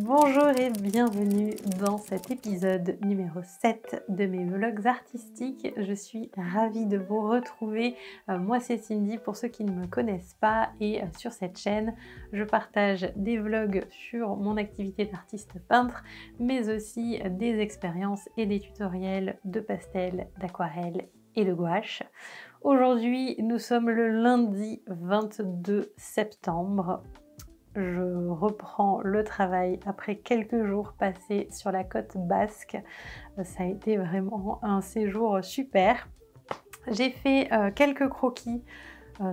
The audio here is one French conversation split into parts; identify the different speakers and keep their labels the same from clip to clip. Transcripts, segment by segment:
Speaker 1: Bonjour et bienvenue dans cet épisode numéro 7 de mes vlogs artistiques. Je suis ravie de vous retrouver. Moi c'est Cindy pour ceux qui ne me connaissent pas et sur cette chaîne je partage des vlogs sur mon activité d'artiste peintre mais aussi des expériences et des tutoriels de pastel, d'aquarelle et de gouache. Aujourd'hui nous sommes le lundi 22 septembre. Je reprends le travail après quelques jours passés sur la côte basque. Ça a été vraiment un séjour super. J'ai fait quelques croquis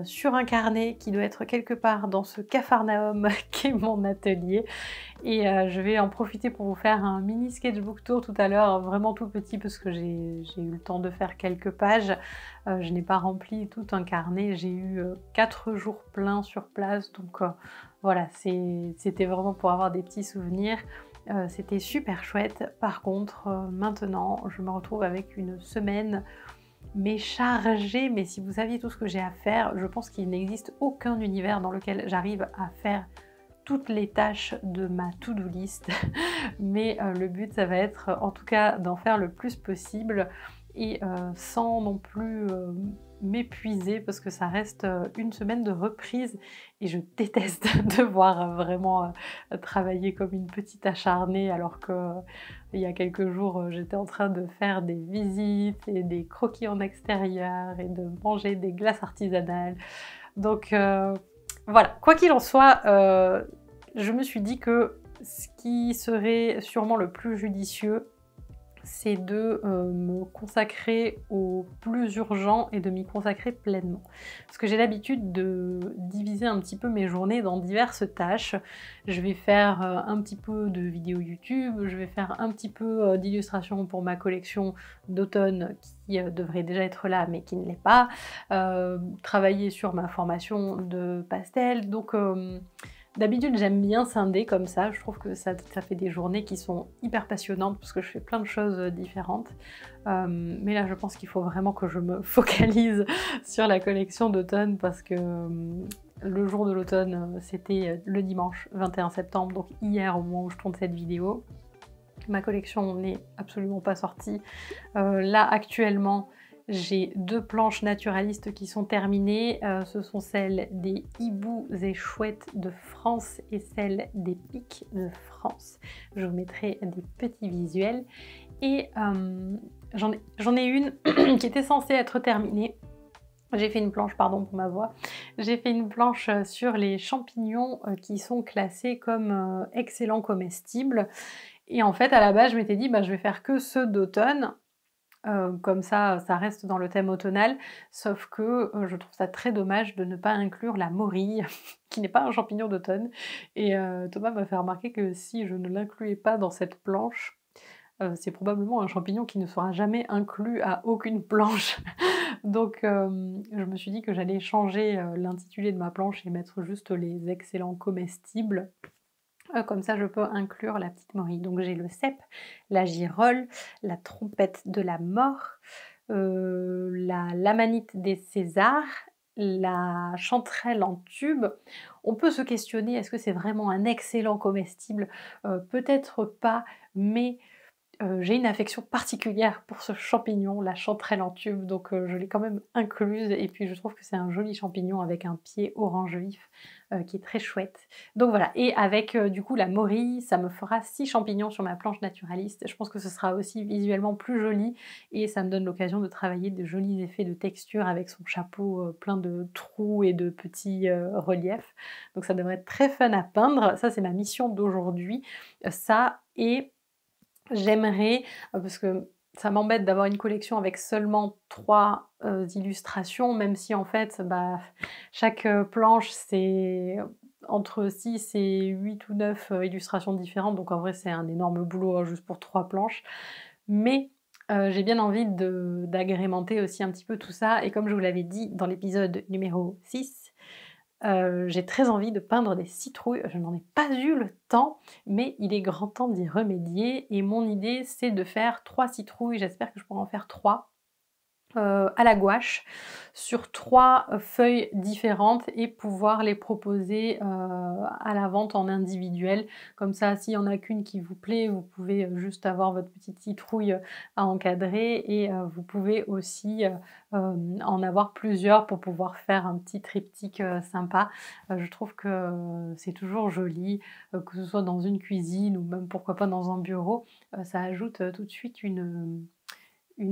Speaker 1: sur un carnet qui doit être quelque part dans ce capharnaüm qu'est mon atelier. Et je vais en profiter pour vous faire un mini sketchbook tour tout à l'heure, vraiment tout petit parce que j'ai eu le temps de faire quelques pages. Je n'ai pas rempli tout un carnet, j'ai eu 4 jours pleins sur place, donc voilà, c'était vraiment pour avoir des petits souvenirs. C'était super chouette. Par contre, maintenant, je me retrouve avec une semaine mais chargée, mais si vous saviez tout ce que j'ai à faire, je pense qu'il n'existe aucun univers dans lequel j'arrive à faire toutes les tâches de ma to-do list, mais le but ça va être en tout cas d'en faire le plus possible et sans non plus m'épuiser parce que ça reste une semaine de reprise et je déteste devoir vraiment travailler comme une petite acharnée alors que il y a quelques jours j'étais en train de faire des visites et des croquis en extérieur et de manger des glaces artisanales. Donc voilà, quoi qu'il en soit, je me suis dit que ce qui serait sûrement le plus judicieux, c'est de me consacrer au plus urgent et de m'y consacrer pleinement. Parce que j'ai l'habitude de diviser un petit peu mes journées dans diverses tâches. Je vais faire un petit peu de vidéos YouTube, je vais faire un petit peu d'illustration pour ma collection d'automne qui devrait déjà être là mais qui ne l'est pas, travailler sur ma formation de pastel, donc d'habitude, j'aime bien scinder comme ça, je trouve que ça fait des journées qui sont hyper passionnantes parce que je fais plein de choses différentes. Mais là, je pense qu'il faut vraiment que je me focalise sur la collection d'automne parce que le jour de l'automne, c'était le dimanche 21 septembre, donc hier au moment où je tourne cette vidéo. Ma collection n'est absolument pas sortie. Là, actuellement, j'ai 2 planches naturalistes qui sont terminées. Ce sont celles des hiboux et chouettes de France et celles des pics de France. Je vous mettrai des petits visuels. Et j'en ai une qui était censée être terminée. J'ai fait une planche, pardon pour ma voix, j'ai fait une planche sur les champignons qui sont classés comme excellents comestibles. Et en fait, à la base, je m'étais dit, bah, je vais faire que ceux d'automne. Comme ça reste dans le thème automnal, sauf que je trouve ça très dommage de ne pas inclure la morille, qui n'est pas un champignon d'automne. Et Thomas m'a fait remarquer que si je ne l'incluais pas dans cette planche, c'est probablement un champignon qui ne sera jamais inclus à aucune planche. Donc je me suis dit que j'allais changer l'intitulé de ma planche et mettre juste les excellents comestibles. Comme ça je peux inclure la petite morille. Donc j'ai le cep, la girole, la trompette de la mort, la l'amanite des Césars, la chanterelle en tube. On peut se questionner, est-ce que c'est vraiment un excellent comestible? Peut-être pas, mais j'ai une affection particulière pour ce champignon, la chanterelle en tube, donc je l'ai quand même incluse et puis je trouve que c'est un joli champignon avec un pied orange vif qui est très chouette. Donc voilà, et avec du coup la morille, ça me fera 6 champignons sur ma planche naturaliste. Je pense que ce sera aussi visuellement plus joli et ça me donne l'occasion de travailler de jolis effets de texture avec son chapeau plein de trous et de petits reliefs. Donc ça devrait être très fun à peindre. Ça c'est ma mission d'aujourd'hui. Ça et j'aimerais, parce que ça m'embête d'avoir une collection avec seulement 3 illustrations, même si en fait, bah, chaque planche c'est entre 6 et 8 ou 9 illustrations différentes, donc en vrai c'est un énorme boulot, hein, juste pour 3 planches. Mais j'ai bien envie d'agrémenter aussi un petit peu tout ça et comme je vous l'avais dit dans l'épisode numéro 6, j'ai très envie de peindre des citrouilles, je n'en ai pas eu le temps, mais il est grand temps d'y remédier et mon idée c'est de faire 3 citrouilles, j'espère que je pourrai en faire 3 à la gouache sur 3 feuilles différentes et pouvoir les proposer, à la vente en individuel. Comme ça, s'il y en a qu'une qui vous plaît, vous pouvez, juste avoir votre petite citrouille, à encadrer et vous pouvez aussi, en avoir plusieurs pour pouvoir faire un petit triptyque, sympa. Je trouve que, c'est toujours joli, que ce soit dans une cuisine ou même pourquoi pas dans un bureau. Ça ajoute, tout de suite une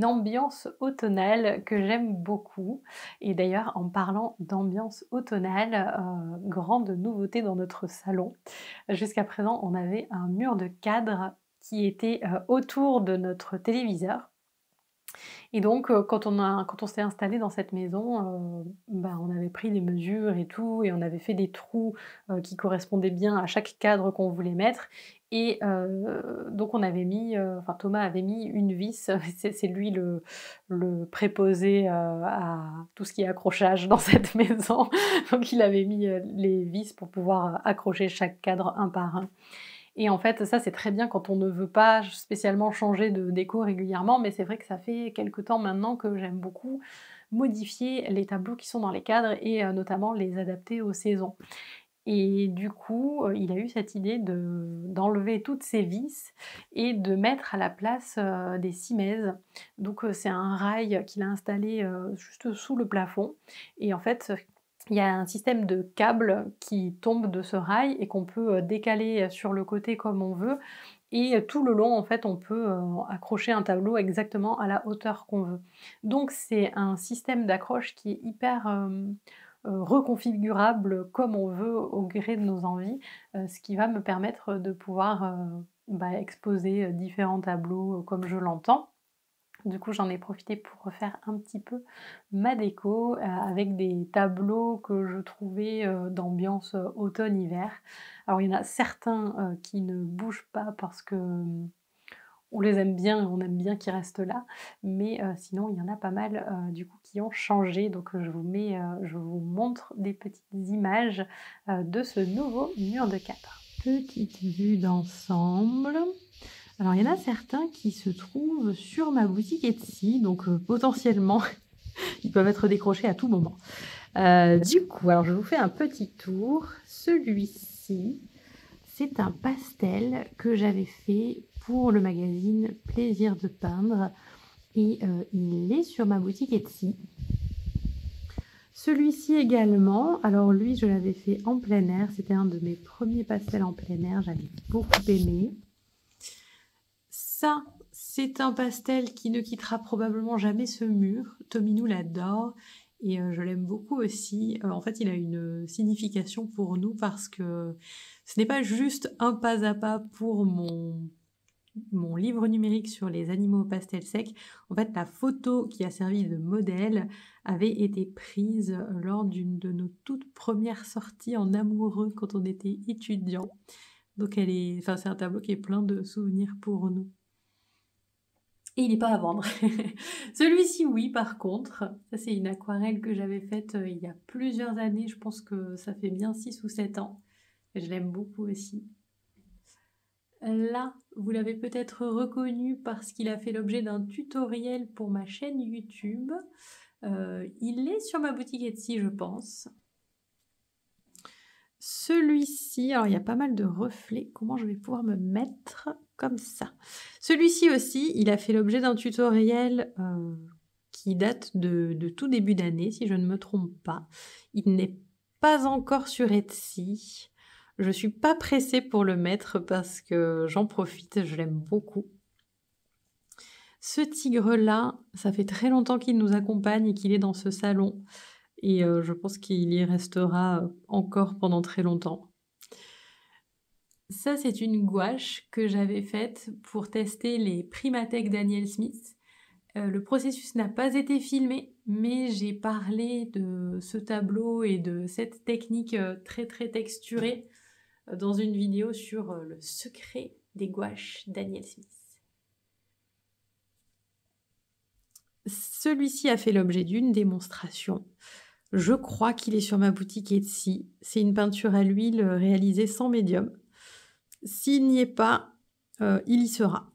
Speaker 1: ambiance automnale que j'aime beaucoup. Et d'ailleurs, en parlant d'ambiance automnale, grande nouveauté dans notre salon. Jusqu'à présent, on avait un mur de cadre qui était, autour de notre téléviseur. Et donc, quand on s'est installé dans cette maison, bah, on avait pris des mesures et tout et on avait fait des trous, qui correspondaient bien à chaque cadre qu'on voulait mettre et donc on avait mis, enfin Thomas avait mis une vis, c'est lui le préposé, à tout ce qui est accrochage dans cette maison. Donc il avait mis, les vis pour pouvoir, accrocher chaque cadre un par un. Et en fait, ça, c'est très bien quand on ne veut pas spécialement changer de déco régulièrement, mais c'est vrai que ça fait quelque temps maintenant que j'aime beaucoup modifier les tableaux qui sont dans les cadres et notamment les adapter aux saisons. Et du coup, il a eu cette idée d'enlever toutes ces vis et de mettre à la place, des simèzes. Donc, c'est un rail qu'il a installé, juste sous le plafond et en fait, il y a un système de câbles qui tombe de ce rail et qu'on peut, décaler, sur le côté comme on veut et tout le long, en fait, on peut, accrocher un tableau exactement à la hauteur qu'on veut. Donc c'est un système d'accroche qui est hyper, reconfigurable comme on veut au gré de nos envies, ce qui va me permettre de pouvoir, bah, exposer, différents tableaux, comme je l'entends. Du coup, j'en ai profité pour refaire un petit peu ma déco, avec des tableaux que je trouvais, d'ambiance, automne-hiver. Alors il y en a certains, qui ne bougent pas parce que, on les aime bien, on aime bien qu'ils restent là, mais sinon il y en a pas mal, du coup qui ont changé. Donc je vous montre des petites images, de ce nouveau mur de cadre. Petite vue d'ensemble. Alors, il y en a certains qui se trouvent sur ma boutique Etsy, donc potentiellement, ils peuvent être décrochés à tout moment. Du coup, alors je vous fais un petit tour. Celui-ci, c'est un pastel que j'avais fait pour le magazine Plaisir de peindre et il est sur ma boutique Etsy. Celui-ci également, alors lui, je l'avais fait en plein air, c'était un de mes premiers pastels en plein air, j'avais beaucoup aimé. Ça, c'est un pastel qui ne quittera probablement jamais ce mur. Tominou l'adore et je l'aime beaucoup aussi. En fait, il a une signification pour nous parce que ce n'est pas juste un pas à pas pour mon livre numérique sur les animaux au pastel sec. En fait, la photo qui a servi de modèle avait été prise lors d'une de nos toutes premières sorties en amoureux quand on était étudiant. Donc c'est un tableau qui est plein de souvenirs pour nous. Et il n'est pas à vendre. Celui-ci, oui, par contre. Ça, c'est une aquarelle que j'avais faite il y a plusieurs années. Je pense que ça fait bien 6 ou 7 ans. Et je l'aime beaucoup aussi. Là, vous l'avez peut-être reconnu parce qu'il a fait l'objet d'un tutoriel pour ma chaîne YouTube. Il est sur ma boutique Etsy, je pense. Celui-ci, alors il y a pas mal de reflets. Comment je vais pouvoir me mettre comme ça? Celui-ci aussi, il a fait l'objet d'un tutoriel qui date de tout début d'année, si je ne me trompe pas. Il n'est pas encore sur Etsy. Je suis pas pressée pour le mettre parce que j'en profite, je l'aime beaucoup. Ce tigre-là, ça fait très longtemps qu'il nous accompagne et qu'il est dans ce salon. Et je pense qu'il y restera encore pendant très longtemps. Ça, c'est une gouache que j'avais faite pour tester les Primatech Daniel Smith. Le processus n'a pas été filmé, mais j'ai parlé de ce tableau et de cette technique très très texturée dans une vidéo sur le secret des gouaches Daniel Smith. Celui-ci a fait l'objet d'une démonstration. Je crois qu'il est sur ma boutique Etsy. C'est une peinture à l'huile réalisée sans médium. S'il n'y est pas, il y sera.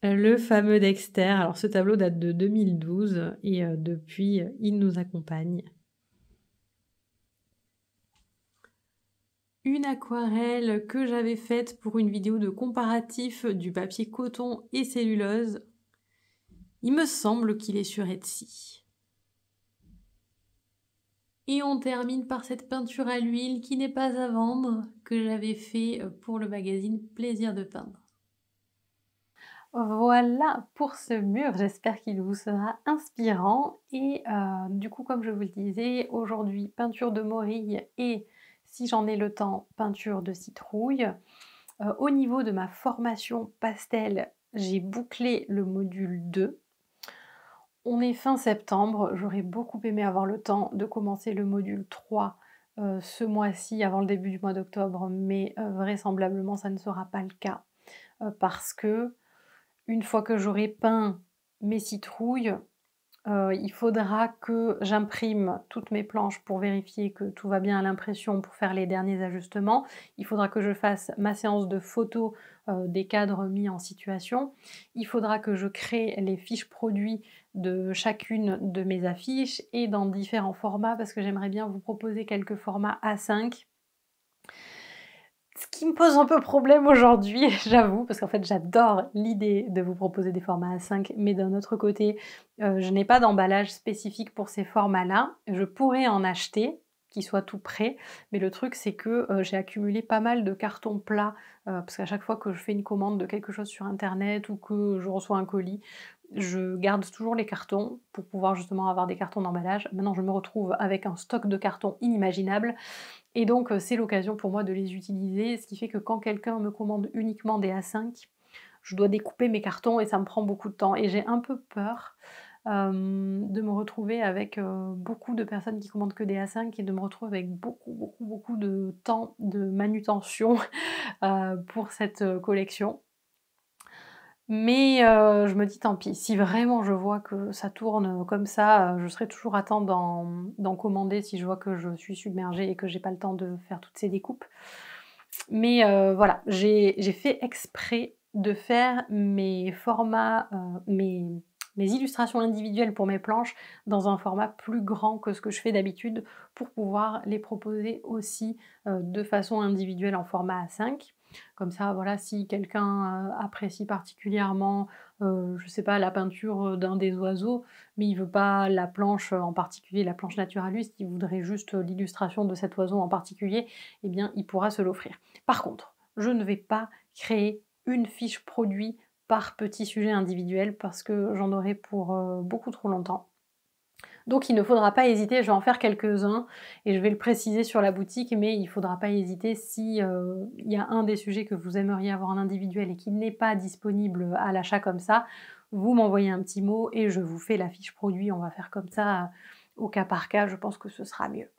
Speaker 1: Le fameux Dexter. Alors ce tableau date de 2012 et depuis, il nous accompagne. Une aquarelle que j'avais faite pour une vidéo de comparatif du papier coton et cellulose. Il me semble qu'il est sur Etsy. Et on termine par cette peinture à l'huile qui n'est pas à vendre, que j'avais fait pour le magazine Plaisir de peindre. Voilà pour ce mur, j'espère qu'il vous sera inspirant et du coup comme je vous le disais, aujourd'hui peinture de morille et si j'en ai le temps, peinture de citrouille. Au niveau de ma formation pastel, j'ai bouclé le module 2. On est fin septembre, j'aurais beaucoup aimé avoir le temps de commencer le module 3 ce mois-ci, avant le début du mois d'octobre, mais vraisemblablement ça ne sera pas le cas parce que une fois que j'aurai peint mes citrouilles, il faudra que j'imprime toutes mes planches pour vérifier que tout va bien à l'impression pour faire les derniers ajustements. Il faudra que je fasse ma séance de photos des cadres mis en situation. Il faudra que je crée les fiches produits de chacune de mes affiches et dans différents formats parce que j'aimerais bien vous proposer quelques formats A5. Ce qui me pose un peu problème aujourd'hui, j'avoue, parce qu'en fait j'adore l'idée de vous proposer des formats A5, mais d'un autre côté, je n'ai pas d'emballage spécifique pour ces formats-là. Je pourrais en acheter, qui soit tout prêt, mais le truc c'est que j'ai accumulé pas mal de cartons plats, parce qu'à chaque fois que je fais une commande de quelque chose sur internet ou que je reçois un colis, je garde toujours les cartons pour pouvoir justement avoir des cartons d'emballage. Maintenant je me retrouve avec un stock de cartons inimaginable. Et donc c'est l'occasion pour moi de les utiliser, ce qui fait que quand quelqu'un me commande uniquement des A5, je dois découper mes cartons et ça me prend beaucoup de temps. Et j'ai un peu peur de me retrouver avec beaucoup de personnes qui commandent que des A5 et de me retrouver avec beaucoup de temps de manutention pour cette collection. Mais je me dis tant pis, si vraiment je vois que ça tourne comme ça, je serai toujours à temps d'en commander si je vois que je suis submergée et que j'ai pas le temps de faire toutes ces découpes. Mais voilà, j'ai fait exprès de faire mes formats, mes illustrations individuelles pour mes planches dans un format plus grand que ce que je fais d'habitude pour pouvoir les proposer aussi de façon individuelle en format A5. Comme ça, voilà, si quelqu'un apprécie particulièrement, je sais pas, la peinture d'un des oiseaux, mais il veut pas la planche en particulier, la planche naturaliste, il voudrait juste l'illustration de cet oiseau en particulier, eh bien, il pourra se l'offrir. Par contre, je ne vais pas créer une fiche produit par petit sujet individuel parce que j'en aurai pour beaucoup trop longtemps. Donc il ne faudra pas hésiter, je vais en faire quelques-uns et je vais le préciser sur la boutique, mais il ne faudra pas hésiter si il y a un des sujets que vous aimeriez avoir en individuel et qui n'est pas disponible à l'achat comme ça, vous m'envoyez un petit mot et je vous fais la fiche produit, on va faire comme ça au cas par cas, je pense que ce sera mieux.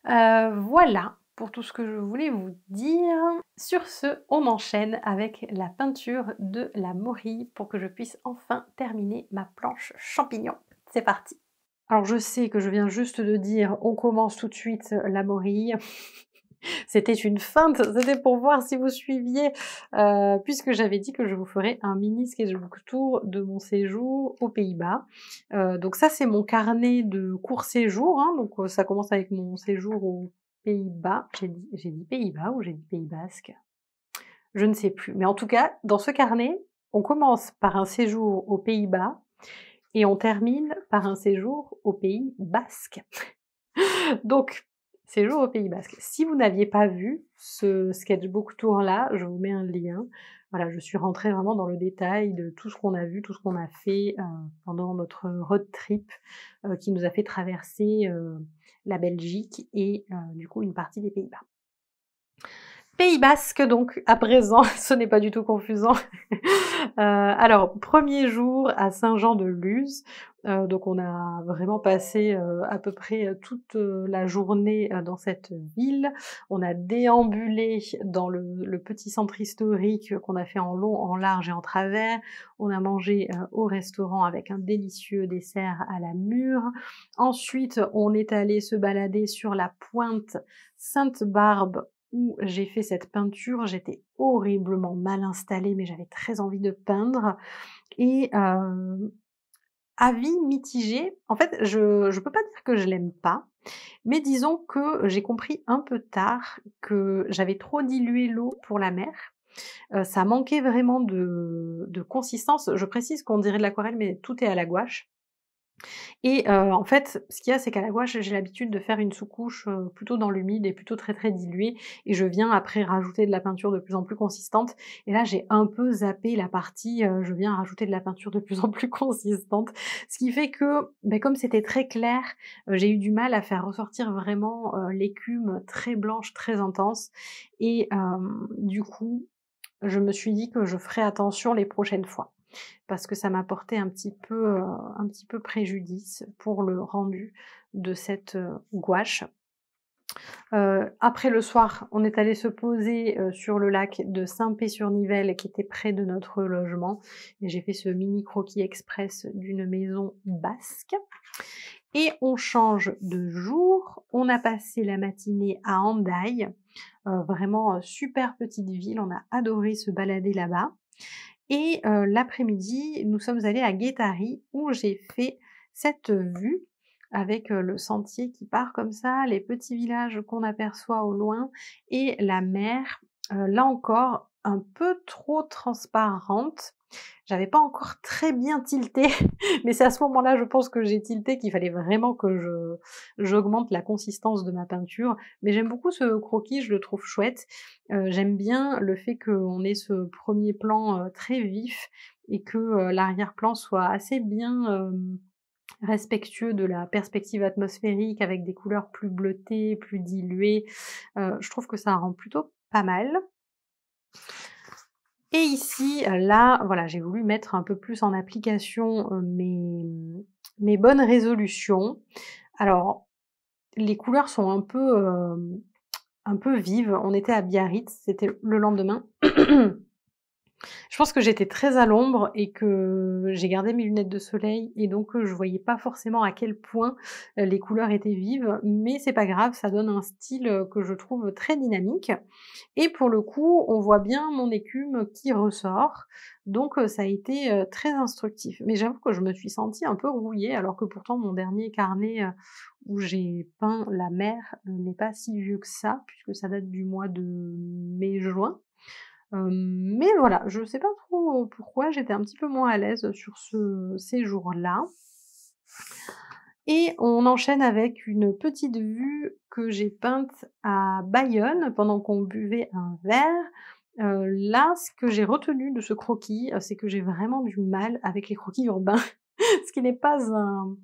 Speaker 1: Voilà pour tout ce que je voulais vous dire. Sur ce, on enchaîne avec la peinture de la morille pour que je puisse enfin terminer ma planche champignon. C'est parti! Alors je sais que je viens juste de dire on commence tout de suite la morille. C'était une feinte, c'était pour voir si vous suiviez, puisque j'avais dit que je vous ferais un mini sketchbook tour de mon séjour aux Pays-Bas. Donc ça c'est mon carnet de court séjour, hein, donc ça commence avec mon séjour aux Pays-Bas. J'ai dit Pays-Bas ou j'ai dit Pays Basque? Je ne sais plus, mais en tout cas, dans ce carnet, on commence par un séjour aux Pays-Bas et on termine par un séjour au Pays Basque. Donc, séjour au Pays Basque. Si vous n'aviez pas vu ce sketchbook tour là, je vous mets un lien. Voilà, je suis rentrée vraiment dans le détail de tout ce qu'on a vu, tout ce qu'on a fait pendant notre road trip qui nous a fait traverser la Belgique et du coup une partie des Pays-Bas. Pays Basque donc à présent, ce n'est pas du tout confusant. Alors, premier jour à Saint-Jean-de-Luz, donc on a vraiment passé à peu près toute la journée dans cette ville. On a déambulé dans le petit centre historique qu'on a fait en long, en large et en travers. On a mangé au restaurant avec un délicieux dessert à la mûre. Ensuite, on est allé se balader sur la pointe Sainte-Barbe où j'ai fait cette peinture, j'étais horriblement mal installée, mais j'avais très envie de peindre et avis mitigé. En fait, je peux pas dire que je l'aime pas, mais disons que j'ai compris un peu tard que j'avais trop dilué l'eau pour la mer. Ça manquait vraiment de consistance. Je précise qu'on dirait de l'aquarelle, mais tout est à la gouache. Et en fait, ce qu'il y a, c'est qu'à la gouache, j'ai l'habitude de faire une sous-couche, plutôt dans l'humide et plutôt très, très diluée et je viens après rajouter de la peinture de plus en plus consistante et là, j'ai un peu zappé la partie, je viens rajouter de la peinture de plus en plus consistante. Ce qui fait que, beh, comme c'était très clair, j'ai eu du mal à faire ressortir vraiment, l'écume très blanche, très intense et du coup, je me suis dit que je ferais attention les prochaines fois parce que ça m'a porté un petit peu préjudice pour le rendu de cette, gouache. Après le soir, on est allé se poser, sur le lac de Saint-Pé-sur-Nivelle qui était près de notre logement et j'ai fait ce mini croquis express d'une maison basque et on change de jour. On a passé la matinée à Hendaye, vraiment, super petite ville, on a adoré se balader là-bas. Et l'après-midi, nous sommes allés à Guétary où j'ai fait cette vue avec, le sentier qui part comme ça, les petits villages qu'on aperçoit au loin et la mer, là encore un peu trop transparente. J'avais pas encore très bien tilté, mais c'est à ce moment-là, je pense que j'ai tilté qu'il fallait vraiment que j'augmente la consistance de ma peinture. Mais j'aime beaucoup ce croquis, je le trouve chouette. J'aime bien le fait qu'on ait ce premier plan, très vif et que, l'arrière-plan soit assez bien, respectueux de la perspective atmosphérique avec des couleurs plus bleutées, plus diluées. Je trouve que ça rend plutôt pas mal. Et ici, là, voilà, j'ai voulu mettre un peu plus en application, mes bonnes résolutions. Alors, les couleurs sont un peu vives. On était à Biarritz, c'était le lendemain. Je pense que j'étais très à l'ombre et que j'ai gardé mes lunettes de soleil et donc je voyais pas forcément à quel point, les couleurs étaient vives, mais c'est pas grave, ça donne un style, que je trouve très dynamique et pour le coup, on voit bien mon écume qui ressort, donc ça a été, très instructif. Mais j'avoue que je me suis sentie un peu rouillée alors que pourtant mon dernier carnet, où j'ai peint la mer, n'est pas si vieux que ça, puisque ça date du mois de mai-juin. Mais voilà, je sais pas trop, pourquoi j'étais un petit peu moins à l'aise sur ces jours-là. Et on enchaîne avec une petite vue que j'ai peinte à Bayonne pendant qu'on buvait un verre. Là, ce que j'ai retenu de ce croquis, c'est que j'ai vraiment du mal avec les croquis urbains, ce qui n'est pas un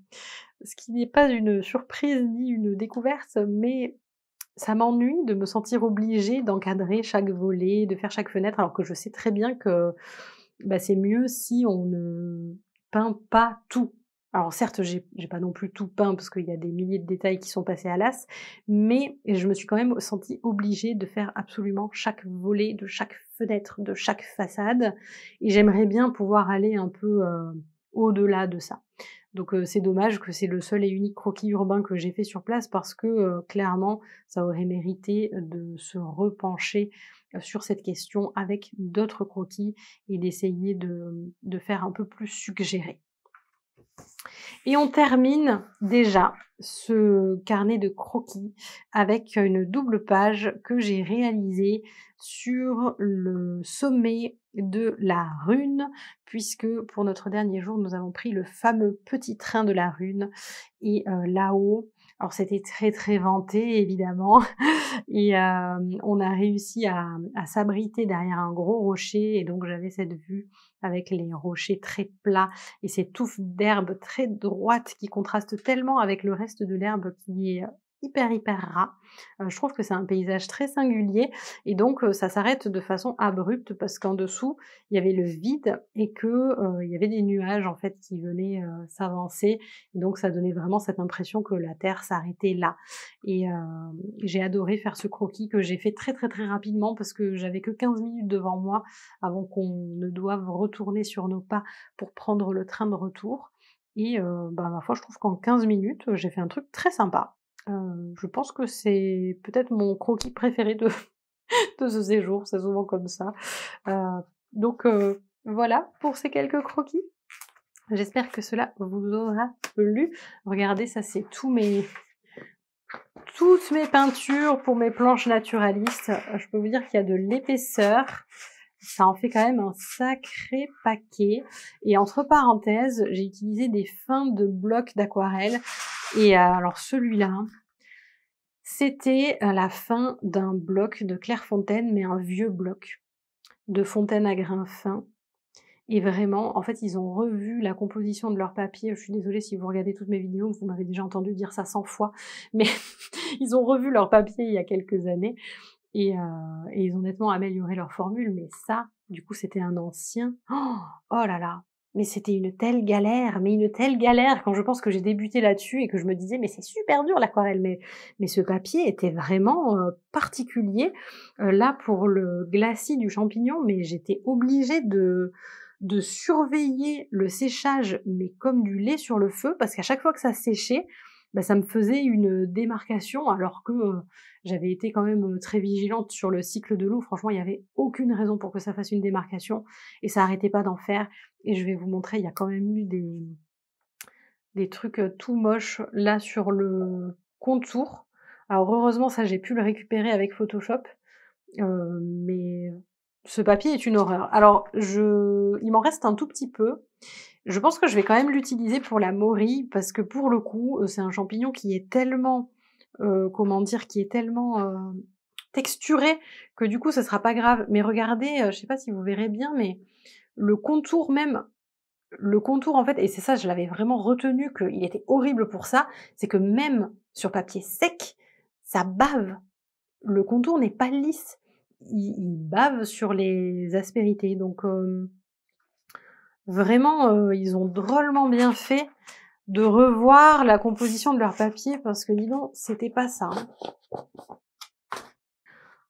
Speaker 1: ce qui n'est pas une surprise ni une découverte, mais ça m'ennuie de me sentir obligée d'encadrer chaque volet, de faire chaque fenêtre, alors que je sais très bien que, bah, c'est mieux si on ne peint pas tout. Alors certes, j'ai pas non plus tout peint parce qu'il y a des milliers de détails qui sont passés à l'as, mais je me suis quand même sentie obligée de faire absolument chaque volet de chaque fenêtre, de chaque façade et j'aimerais bien pouvoir aller un peu, au-delà de ça. Donc c'est dommage que c'est le seul et unique croquis urbain que j'ai fait sur place parce que, clairement, ça aurait mérité de se repencher, sur cette question avec d'autres croquis et d'essayer de faire un peu plus suggéré. Et on termine déjà ce carnet de croquis avec une double page que j'ai réalisée sur le sommet de la Rune, puisque pour notre dernier jour, nous avons pris le fameux petit train de la Rune et là-haut, alors c'était très, très vanté évidemment et on a réussi à s'abriter derrière un gros rocher et donc j'avais cette vue avec les rochers très plats et ces touffes d'herbe très droites qui contrastent tellement avec le reste de l'herbe qui est, hyper, hyper ras. Je trouve que c'est un paysage très singulier et donc ça s'arrête de façon abrupte parce qu'en dessous, il y avait le vide et que, il y avait des nuages en fait qui venaient, s'avancer et donc ça donnait vraiment cette impression que la terre s'arrêtait là et j'ai adoré faire ce croquis que j'ai fait très, très, très rapidement parce que j'avais que 15 minutes devant moi avant qu'on ne doive retourner sur nos pas pour prendre le train de retour et bah, ma foi, je trouve qu'en 15 minutes, j'ai fait un truc très sympa. Je pense que c'est peut-être mon croquis préféré de de ce séjour, c'est souvent comme ça. Donc voilà pour ces quelques croquis. J'espère que cela vous aura plu. Regardez, ça c'est toutes mes peintures pour mes planches naturalistes. Je peux vous dire qu'il y a de l'épaisseur. Ça en fait quand même un sacré paquet. Et entre parenthèses, j'ai utilisé des fins de blocs d'aquarelle. Et alors celui-là, c'était la fin d'un bloc de Clairefontaine, mais un vieux bloc de fontaine à grains fins. Et vraiment, en fait, ils ont revu la composition de leur papier. Je suis désolée si vous regardez toutes mes vidéos, vous m'avez déjà entendu dire ça 100 fois, mais ils ont revu leur papier il y a quelques années et ils ont nettement amélioré leur formule. Mais ça, du coup, c'était un ancien. Oh là là, mais c'était une telle galère, quand je pense que j'ai débuté là-dessus et que je me disais mais c'est super dur l'aquarelle, mais ce papier était vraiment particulier. Là pour le glacis du champignon, mais j'étais obligée de surveiller le séchage, mais comme du lait sur le feu, parce qu'à chaque fois que ça séchait, bah, ça me faisait une démarcation, alors que j'avais été quand même très vigilante sur le cycle de l'eau. Franchement, il n'y avait aucune raison pour que ça fasse une démarcation, et ça arrêtait pas d'en faire. Et je vais vous montrer, il y a quand même eu des trucs tout moches là sur le contour. Alors heureusement, ça j'ai pu le récupérer avec Photoshop, mais ce papier est une horreur. Alors il m'en reste un tout petit peu. Je pense que je vais quand même l'utiliser pour la morille, parce que pour le coup, c'est un champignon qui est tellement, comment dire? Qui est tellement, texturé, que du coup ce sera pas grave. Mais regardez, je sais pas si vous verrez bien, mais le contour même, le contour en fait, et c'est ça, je l'avais vraiment retenu qu'il était horrible pour ça, c'est que même sur papier sec, ça bave. Le contour n'est pas lisse. Il bave sur les aspérités. Donc vraiment, ils ont drôlement bien fait de revoir la composition de leur papier, parce que dis donc, c'était pas ça, hein.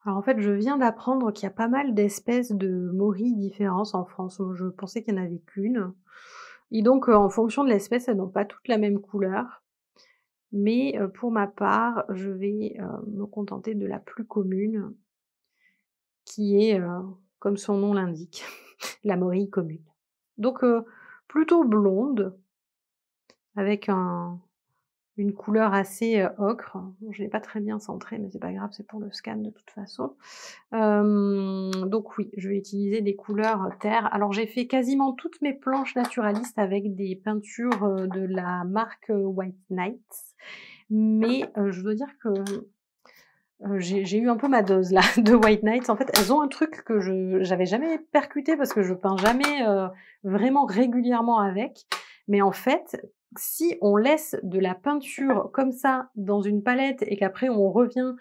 Speaker 1: Alors en fait, je viens d'apprendre qu'il y a pas mal d'espèces de morilles différentes en France. Je pensais qu'il n'y en avait qu'une. Et donc, en fonction de l'espèce, elles n'ont pas toutes la même couleur. Mais pour ma part, je vais me contenter de la plus commune, qui est, comme son nom l'indique, la morille commune. Donc plutôt blonde, avec une couleur assez ocre. Bon, je l'ai pas très bien centré, mais c'est pas grave, c'est pour le scan de toute façon. Donc oui, je vais utiliser des couleurs terre. Alors j'ai fait quasiment toutes mes planches naturalistes avec des peintures de la marque White Nights, mais je dois dire que j'ai eu un peu ma dose là de White Nights. En fait, elles ont un truc que j'avais jamais percuté, parce que je peins jamais vraiment régulièrement avec. Mais en fait, si on laisse de la peinture comme ça dans une palette et qu'après on revient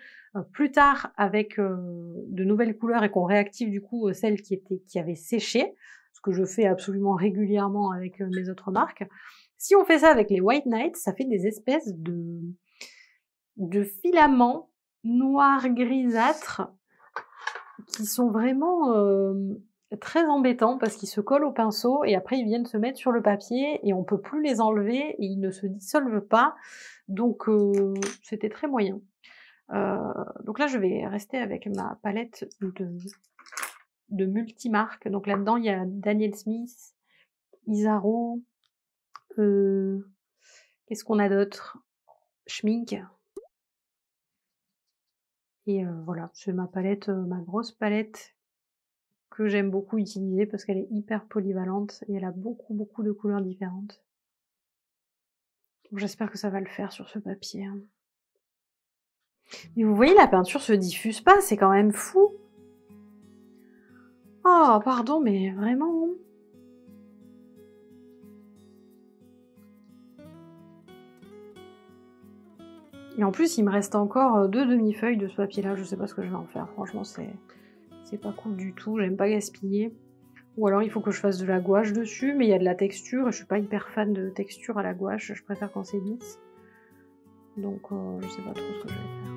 Speaker 1: plus tard avec de nouvelles couleurs et qu'on réactive du coup celles qui avaient séché, ce que je fais absolument régulièrement avec mes autres marques. Si on fait ça avec les White Nights, ça fait des espèces de filaments noirs grisâtres qui sont vraiment très embêtants, parce qu'ils se collent au pinceau et après ils viennent se mettre sur le papier et on peut plus les enlever et ils ne se dissolvent pas. Donc c'était très moyen. Donc là je vais rester avec ma palette de multimarques. Donc là-dedans il y a Daniel Smith, Isaro, qu'est-ce qu'on a d'autre? Schmink. Et voilà, c'est ma palette, ma grosse palette que j'aime beaucoup utiliser, parce qu'elle est hyper polyvalente et elle a beaucoup de couleurs différentes. Donc j'espère que ça va le faire sur ce papier, hein. Mais vous voyez, la peinture se diffuse pas, c'est quand même fou. Oh pardon, mais vraiment. Et en plus, il me reste encore 2 demi-feuilles de ce papier-là, je sais pas ce que je vais en faire. Franchement, c'est pas cool du tout, j'aime pas gaspiller. Ou alors il faut que je fasse de la gouache dessus, mais il y a de la texture, et je suis pas hyper fan de texture à la gouache, je préfère quand c'est lisse. Donc je sais pas trop ce que je vais faire.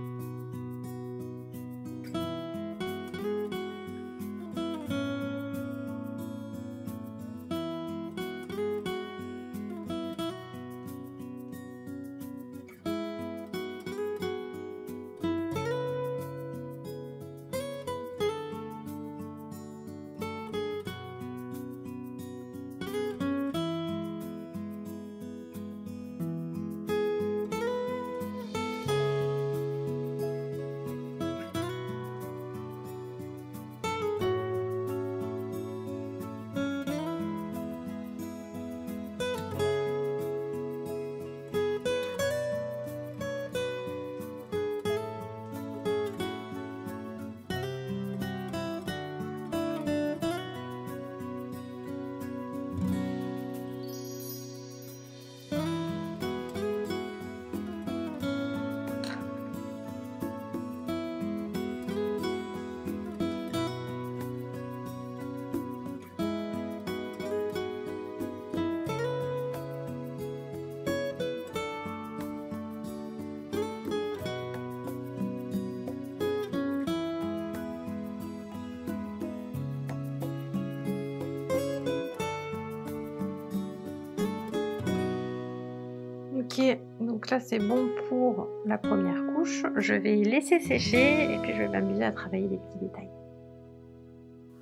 Speaker 1: Ok, donc là c'est bon pour la première couche. Je vais laisser sécher et puis je vais m'amuser à travailler les petits détails.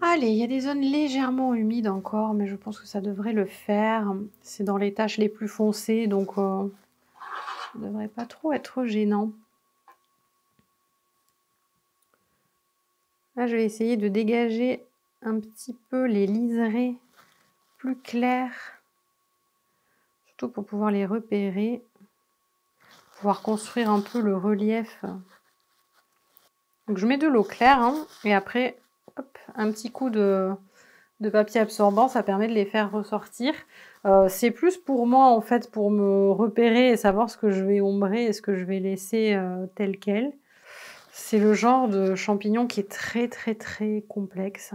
Speaker 1: Allez, il y a des zones légèrement humides encore, mais je pense que ça devrait le faire. C'est dans les taches les plus foncées, donc ça ne devrait pas trop être gênant. Là, je vais essayer de dégager un petit peu les liserés plus clairs, surtout pour pouvoir les repérer, pouvoir construire un peu le relief. Donc je mets de l'eau claire, hein, et après, hop, un petit coup de papier absorbant, ça permet de les faire ressortir. C'est plus pour moi, en fait, pour me repérer et savoir ce que je vais ombrer et ce que je vais laisser tel quel. C'est le genre de champignon qui est très très très complexe,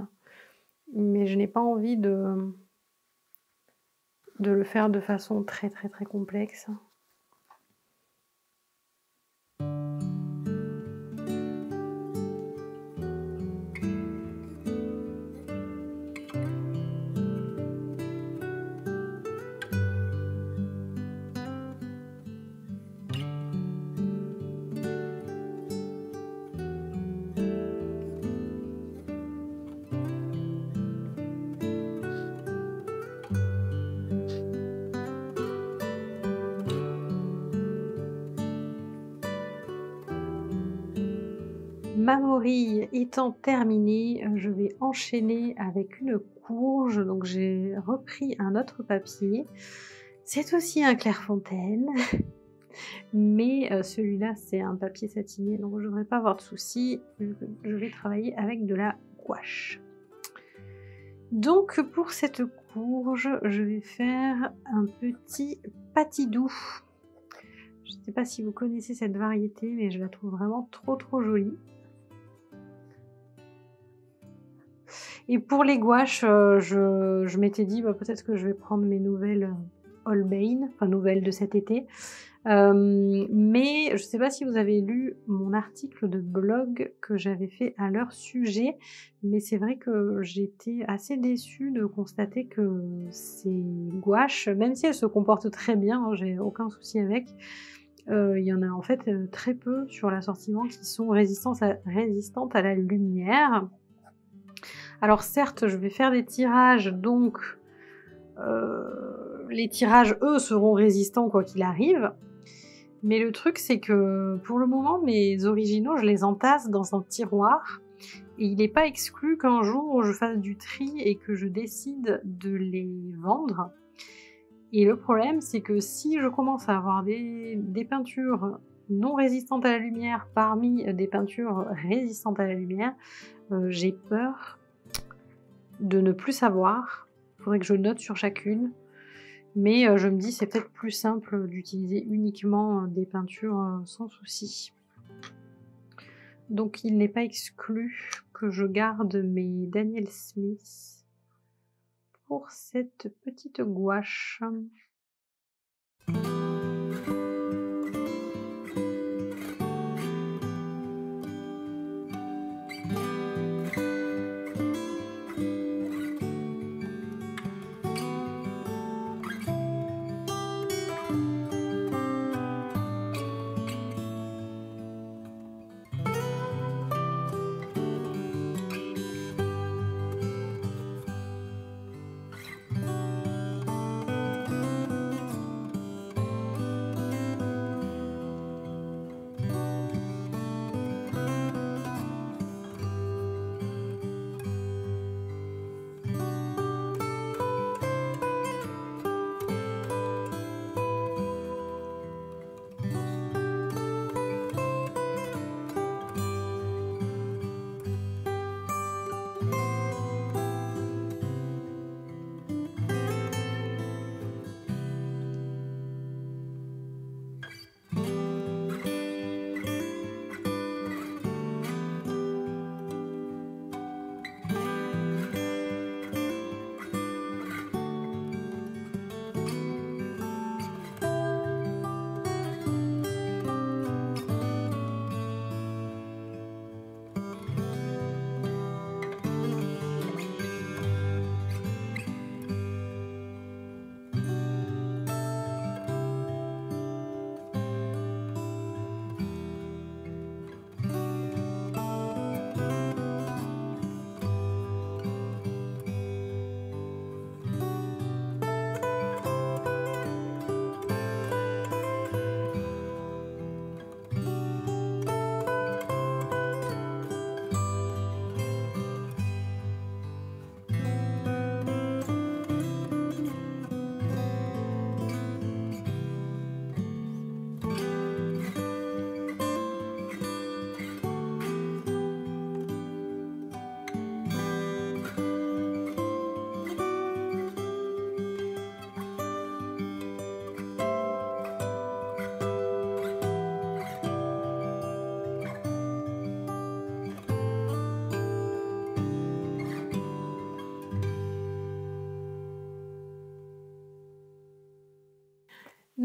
Speaker 1: mais je n'ai pas envie de le faire de façon très très très complexe. Ma morille étant terminée, je vais enchaîner avec une courge. Donc j'ai repris un autre papier. C'est aussi un Clairefontaine, mais celui-là c'est un papier satiné, donc je ne devrais pas avoir de soucis. Je vais travailler avec de la gouache. Donc pour cette courge, je vais faire un petit patidou. Je ne sais pas si vous connaissez cette variété, mais je la trouve vraiment trop jolie. Et pour les gouaches, je m'étais dit peut-être que je vais prendre mes nouvelles Holbein, enfin nouvelles de cet été. Mais je ne sais pas si vous avez lu mon article de blog que j'avais fait à leur sujet, mais c'est vrai que j'étais assez déçue de constater que ces gouaches, même si elles se comportent très bien, hein, j'ai aucun souci avec, il y en a en fait très peu sur l'assortiment qui sont résistantes à la lumière. Alors certes, je vais faire des tirages, donc les tirages, eux, seront résistants quoi qu'il arrive. Mais le truc, c'est que pour le moment, mes originaux, je les entasse dans un tiroir. Et il n'est pas exclu qu'un jour, je fasse du tri et que je décide de les vendre. Et le problème, c'est que si je commence à avoir des peintures non résistantes à la lumière parmi des peintures résistantes à la lumière, j'ai peur de ne plus savoir. Il faudrait que je note sur chacune. Mais je me dis c'est peut-être plus simple d'utiliser uniquement des peintures sans souci. Donc il n'est pas exclu que je garde mes Daniel Smith pour cette petite gouache.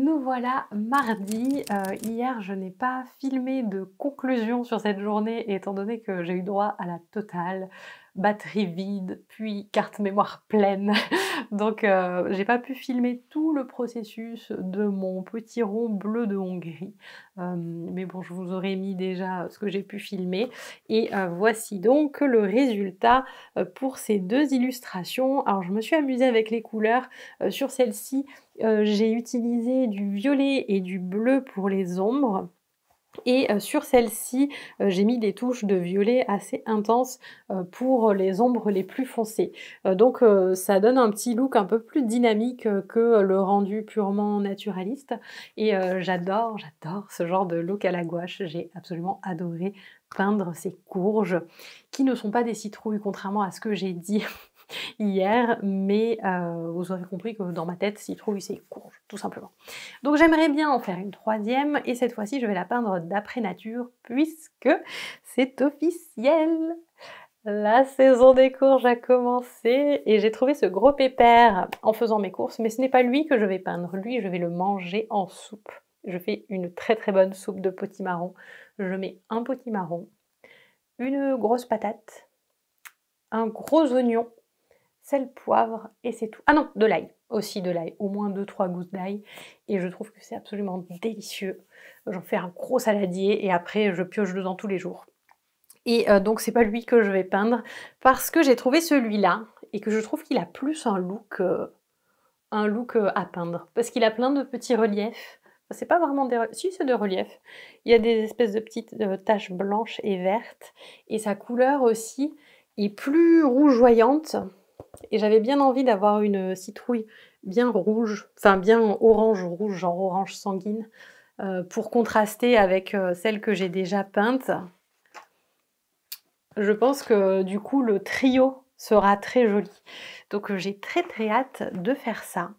Speaker 1: Nous voilà mardi. Hier, je n'ai pas filmé de conclusion sur cette journée étant donné que j'ai eu droit à la totale, batterie vide, puis carte mémoire pleine. Donc j'ai pas pu filmer tout le processus de mon petit rond bleu de Hongrie. Mais bon, je vous aurais mis déjà ce que j'ai pu filmer et voici donc le résultat, pour ces 2 illustrations. Alors je me suis amusée avec les couleurs, sur celle-ci, j'ai utilisé du violet et du bleu pour les ombres et sur celle-ci, j'ai mis des touches de violet assez intenses, pour les ombres les plus foncées. Donc ça donne un petit look un peu plus dynamique, que le rendu purement naturaliste et j'adore ce genre de look à la gouache. J'ai absolument adoré peindre ces courges qui ne sont pas des citrouilles contrairement à ce que j'ai dit hier, mais vous aurez compris que dans ma tête, citrouille, c'est courge, tout simplement. Donc j'aimerais bien en faire une troisième, et cette fois-ci, je vais la peindre d'après nature, puisque c'est officiel. La saison des courges a commencé, et j'ai trouvé ce gros pépère en faisant mes courses, mais ce n'est pas lui que je vais peindre, lui, je vais le manger en soupe. Je fais une très très bonne soupe de potimarron. Je mets un potimarron, une grosse patate, un gros oignon, sel, poivre et c'est tout. Ah non, de l'ail, aussi de l'ail, au moins 2-3 gousses d'ail et je trouve que c'est absolument délicieux. J'en fais un gros saladier et après je pioche dedans tous les jours. Et donc c'est pas lui que je vais peindre parce que j'ai trouvé celui-là et que je trouve qu'il a plus un look à peindre parce qu'il a plein de petits reliefs. Enfin, c'est pas vraiment des reliefs, si c'est des reliefs. Il y a des espèces de petites taches blanches et vertes et sa couleur aussi est plus rougeoyante. Et j'avais bien envie d'avoir une citrouille bien rouge, enfin bien orange-rouge, genre orange sanguine, pour contraster avec celle que j'ai déjà peinte. Je pense que du coup le trio sera très joli. Donc j'ai très très hâte de faire ça.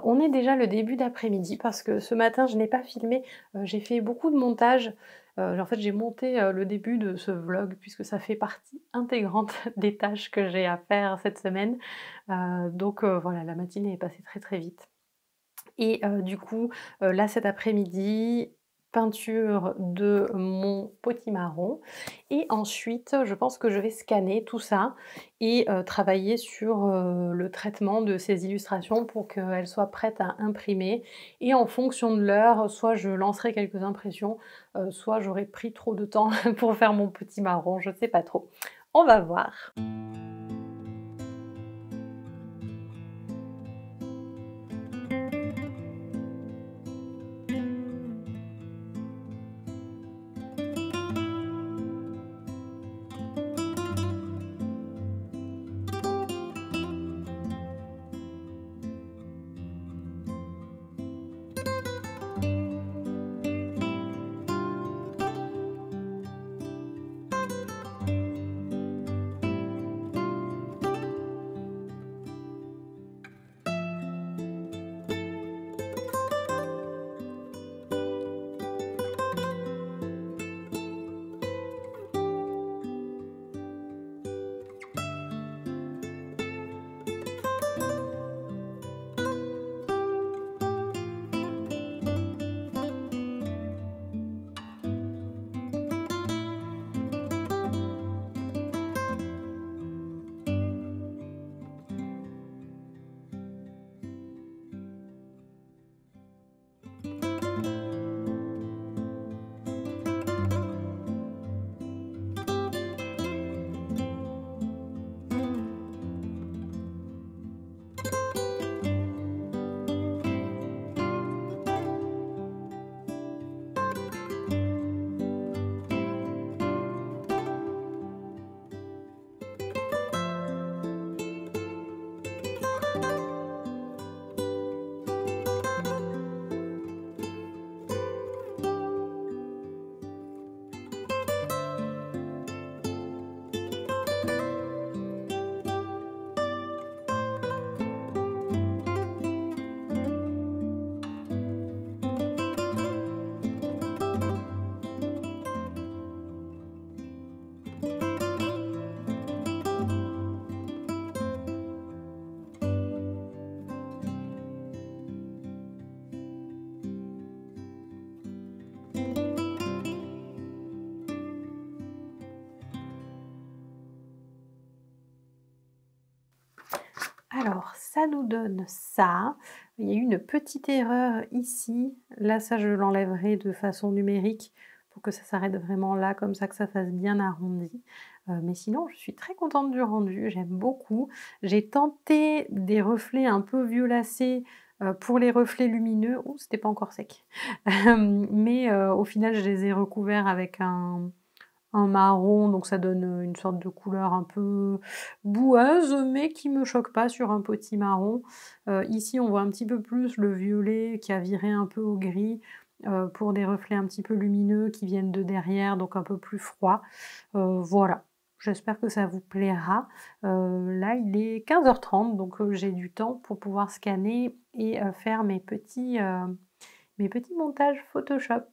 Speaker 1: On est déjà le début d'après-midi parce que ce matin je n'ai pas filmé, j'ai fait beaucoup de montage. En fait j'ai monté le début de ce vlog puisque ça fait partie intégrante des tâches que j'ai à faire cette semaine. Donc voilà, la matinée est passée très très vite. Et du coup, là cet après-midi, peinture de mon potimarron et ensuite je pense que je vais scanner tout ça et travailler sur le traitement de ces illustrations pour qu'elles soient prêtes à imprimer et en fonction de l'heure, soit je lancerai quelques impressions, soit j'aurai pris trop de temps pour faire mon potimarron, je ne sais pas trop. On va voir. Alors, ça nous donne ça. Il y a eu une petite erreur ici. Là, ça, je l'enlèverai de façon numérique pour que ça s'arrête vraiment là, comme ça, que ça fasse bien arrondi. Mais sinon, je suis très contente du rendu, j'aime beaucoup. J'ai tenté des reflets un peu violacés pour les reflets lumineux. Ouh, c'était pas encore sec. Mais au final, je les ai recouverts avec un marron, donc ça donne une sorte de couleur un peu boueuse, mais qui me choque pas sur un petit marron. Ici, on voit un petit peu plus le violet qui a viré un peu au gris, pour des reflets un petit peu lumineux qui viennent de derrière, donc un peu plus froid. Voilà, j'espère que ça vous plaira. Là, il est 15h30, donc j'ai du temps pour pouvoir scanner et faire mes petits montages Photoshop.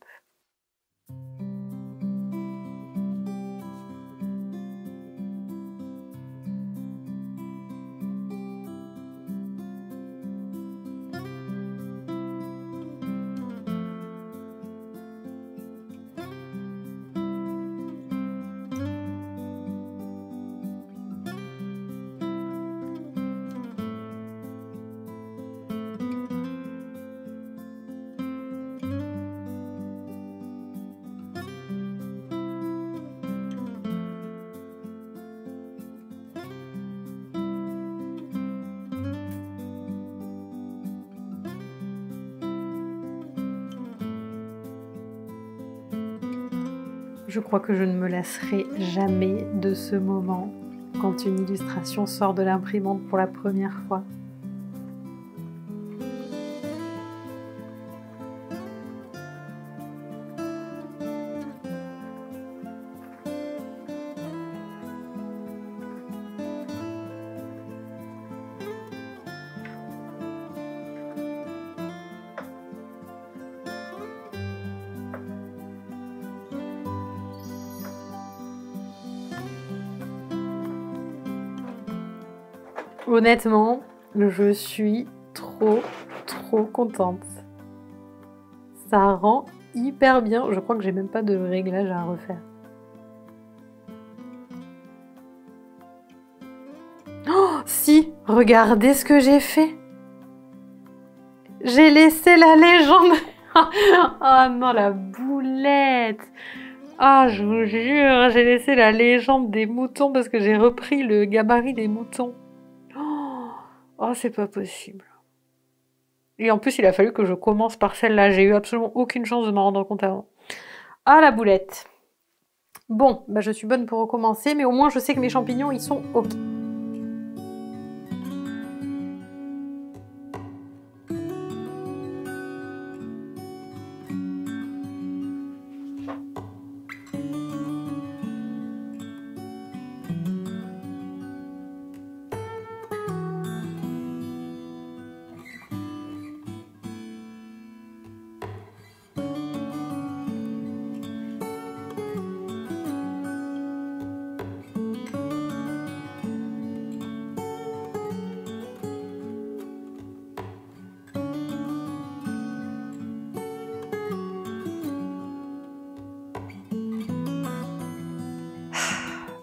Speaker 1: Je crois que je ne me lasserai jamais de ce moment quand une illustration sort de l'imprimante pour la première fois. Honnêtement, je suis trop contente. Ça rend hyper bien. Je crois que j'ai même pas de réglage à refaire. Oh, si, regardez ce que j'ai fait. J'ai laissé la légende. Oh non, la boulette. Ah, je vous jure, j'ai laissé la légende des moutons parce que j'ai repris le gabarit des moutons. Oh, c'est pas possible. Et en plus, il a fallu que je commence par celle-là. J'ai eu absolument aucune chance de m'en rendre compte avant. Ah, la boulette. Bon, bah je suis bonne pour recommencer, mais au moins je sais que mes champignons, ils sont OK.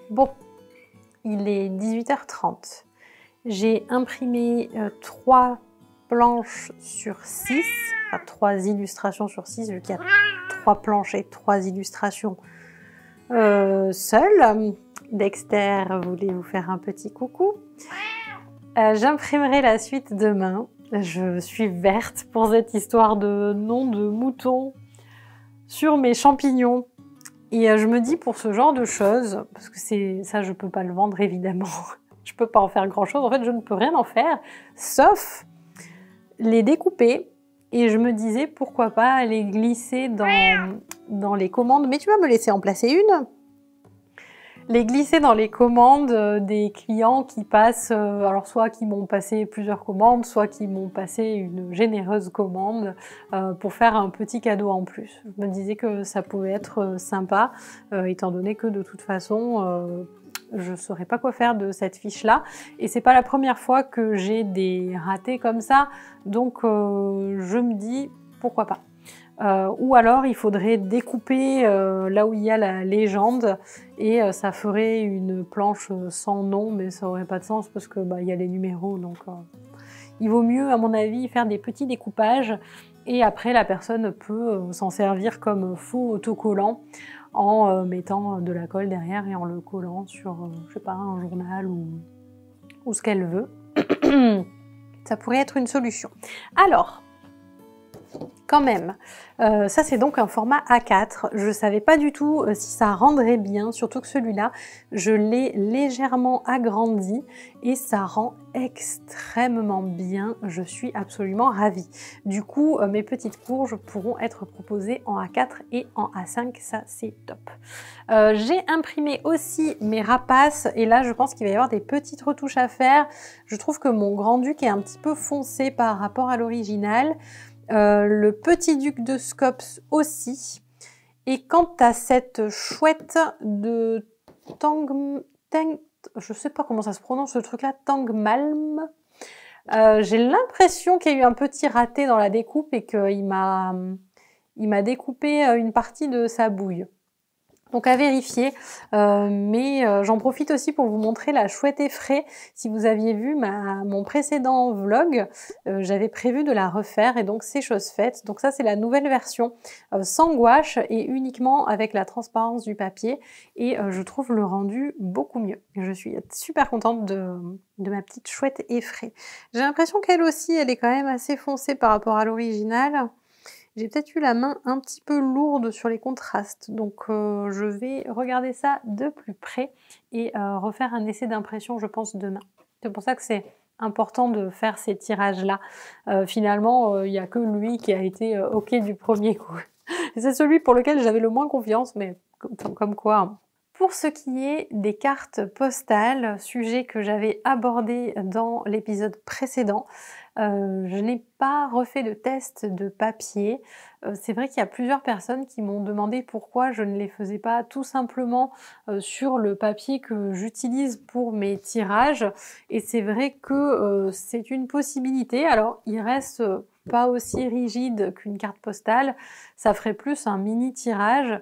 Speaker 1: Bon, il est 18h30. J'ai imprimé 3 planches sur 6, enfin 3 illustrations sur 6, vu qu'il y a 3 planches et 3 illustrations seules. Dexter voulait vous faire un petit coucou. J'imprimerai la suite demain. Je suis verte pour cette histoire de nom de mouton sur mes champignons. Et je me dis pour ce genre de choses, parce que ça je peux pas le vendre évidemment, je peux pas en faire grand chose, en fait je ne peux rien en faire, sauf les découper, et je me disais pourquoi pas les glisser dans les commandes, mais tu vas me laisser en placer une? Les glisser dans les commandes des clients qui passent, alors soit qui m'ont passé plusieurs commandes, soit qui m'ont passé une généreuse commande pour faire un petit cadeau en plus. Je me disais que ça pouvait être sympa, étant donné que de toute façon, je ne saurais pas quoi faire de cette fiche-là. Et c'est pas la première fois que j'ai des ratés comme ça, donc je me dis pourquoi pas. Ou alors il faudrait découper là où il y a la légende et ça ferait une planche sans nom, mais ça aurait pas de sens parce que il y a les numéros, donc il vaut mieux à mon avis faire des petits découpages et après la personne peut s'en servir comme faux autocollant en mettant de la colle derrière et en le collant sur je sais pas, un journal ou ce qu'elle veut. Ça pourrait être une solution. Alors, quand même, ça c'est donc un format A4. Je ne savais pas du tout si ça rendrait bien, surtout que celui-là, je l'ai légèrement agrandi et ça rend extrêmement bien. Je suis absolument ravie. Du coup, mes petites courges pourront être proposées en A4 et en A5, ça c'est top. J'ai imprimé aussi mes rapaces et là je pense qu'il va y avoir des petites retouches à faire. Je trouve que mon grand-duc est un petit peu foncé par rapport à l'original. Le petit duc de Scops aussi. Et quant à cette chouette de je sais pas comment ça se prononce ce truc là, Tangmalm, j'ai l'impression qu'il y a eu un petit raté dans la découpe et qu'il m'a découpé une partie de sa bouille. Donc à vérifier, mais j'en profite aussi pour vous montrer la chouette effraie. Si vous aviez vu mon précédent vlog, j'avais prévu de la refaire et donc c'est chose faite. Donc ça c'est la nouvelle version sans gouache et uniquement avec la transparence du papier et je trouve le rendu beaucoup mieux. Je suis super contente de ma petite chouette effraie. J'ai l'impression qu'elle aussi elle est quand même assez foncée par rapport à l'original. J'ai peut-être eu la main un petit peu lourde sur les contrastes, donc je vais regarder ça de plus près et refaire un essai d'impression, je pense, demain. C'est pour ça que c'est important de faire ces tirages-là. Finalement, il n'y a que lui qui a été OK du premier coup. C'est celui pour lequel j'avais le moins confiance, mais comme quoi... Hein. Pour ce qui est des cartes postales, sujet que j'avais abordé dans l'épisode précédent, je n'ai pas refait de test de papier. C'est vrai qu'il y a plusieurs personnes qui m'ont demandé pourquoi je ne les faisais pas tout simplement sur le papier que j'utilise pour mes tirages. Et c'est vrai que c'est une possibilité. Alors, il reste pas aussi rigide qu'une carte postale. Ça ferait plus un mini tirage.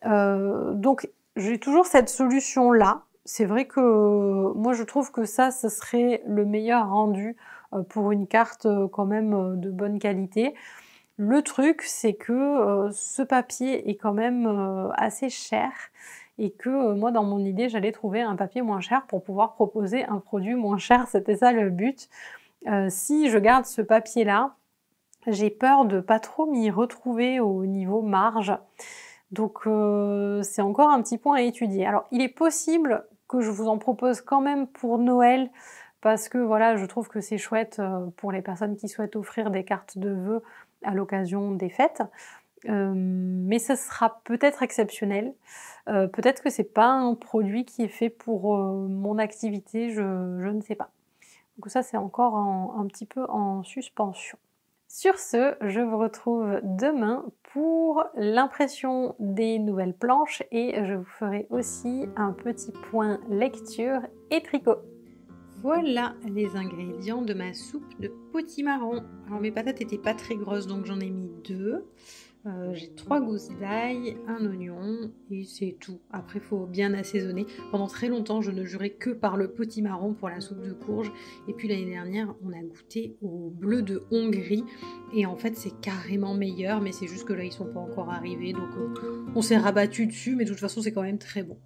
Speaker 1: Donc, j'ai toujours cette solution-là. C'est vrai que moi, je trouve que ça, ce serait le meilleur rendu pour une carte quand même de bonne qualité. Le truc, c'est que ce papier est quand même assez cher et que moi, dans mon idée, j'allais trouver un papier moins cher pour pouvoir proposer un produit moins cher. C'était ça le but. Si je garde ce papier-là, j'ai peur de pas trop m'y retrouver au niveau marge. Donc c'est encore un petit point à étudier. Alors il est possible que je vous en propose quand même pour Noël parce que voilà, je trouve que c'est chouette pour les personnes qui souhaitent offrir des cartes de vœux à l'occasion des fêtes. Mais ce sera peut-être exceptionnel. Peut-être que c'est pas un produit qui est fait pour mon activité, je ne sais pas. Donc ça c'est encore un petit peu en suspension. Sur ce, je vous retrouve demain pour l'impression des nouvelles planches et je vous ferai aussi un petit point lecture et tricot. Voilà les ingrédients de ma soupe de potimarron. Alors mes patates n'étaient pas très grosses donc j'en ai mis 2. J'ai 3 gousses d'ail, un oignon et c'est tout. Après il faut bien assaisonner. Pendant très longtemps je ne jurais que par le potimarron pour la soupe de courge. Et puis l'année dernière on a goûté au bleu de Hongrie. Et en fait c'est carrément meilleur mais c'est juste que là ils sont pas encore arrivés. Donc on s'est rabattu dessus mais de toute façon c'est quand même très bon.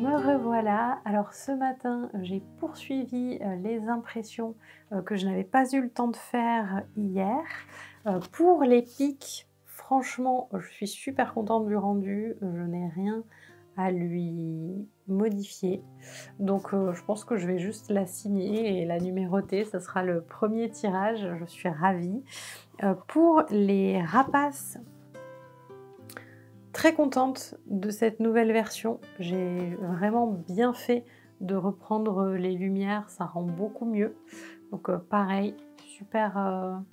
Speaker 1: Me revoilà. Alors ce matin, j'ai poursuivi les impressions que je n'avais pas eu le temps de faire hier. Pour les pics, franchement, je suis super contente du rendu. Je n'ai rien à lui modifier. Donc je pense que je vais juste la signer et la numéroter. Ce sera le premier tirage. Je suis ravie. Pour les rapaces, très contente de cette nouvelle version. J'ai vraiment bien fait de reprendre les lumières, ça rend beaucoup mieux. Donc pareil, super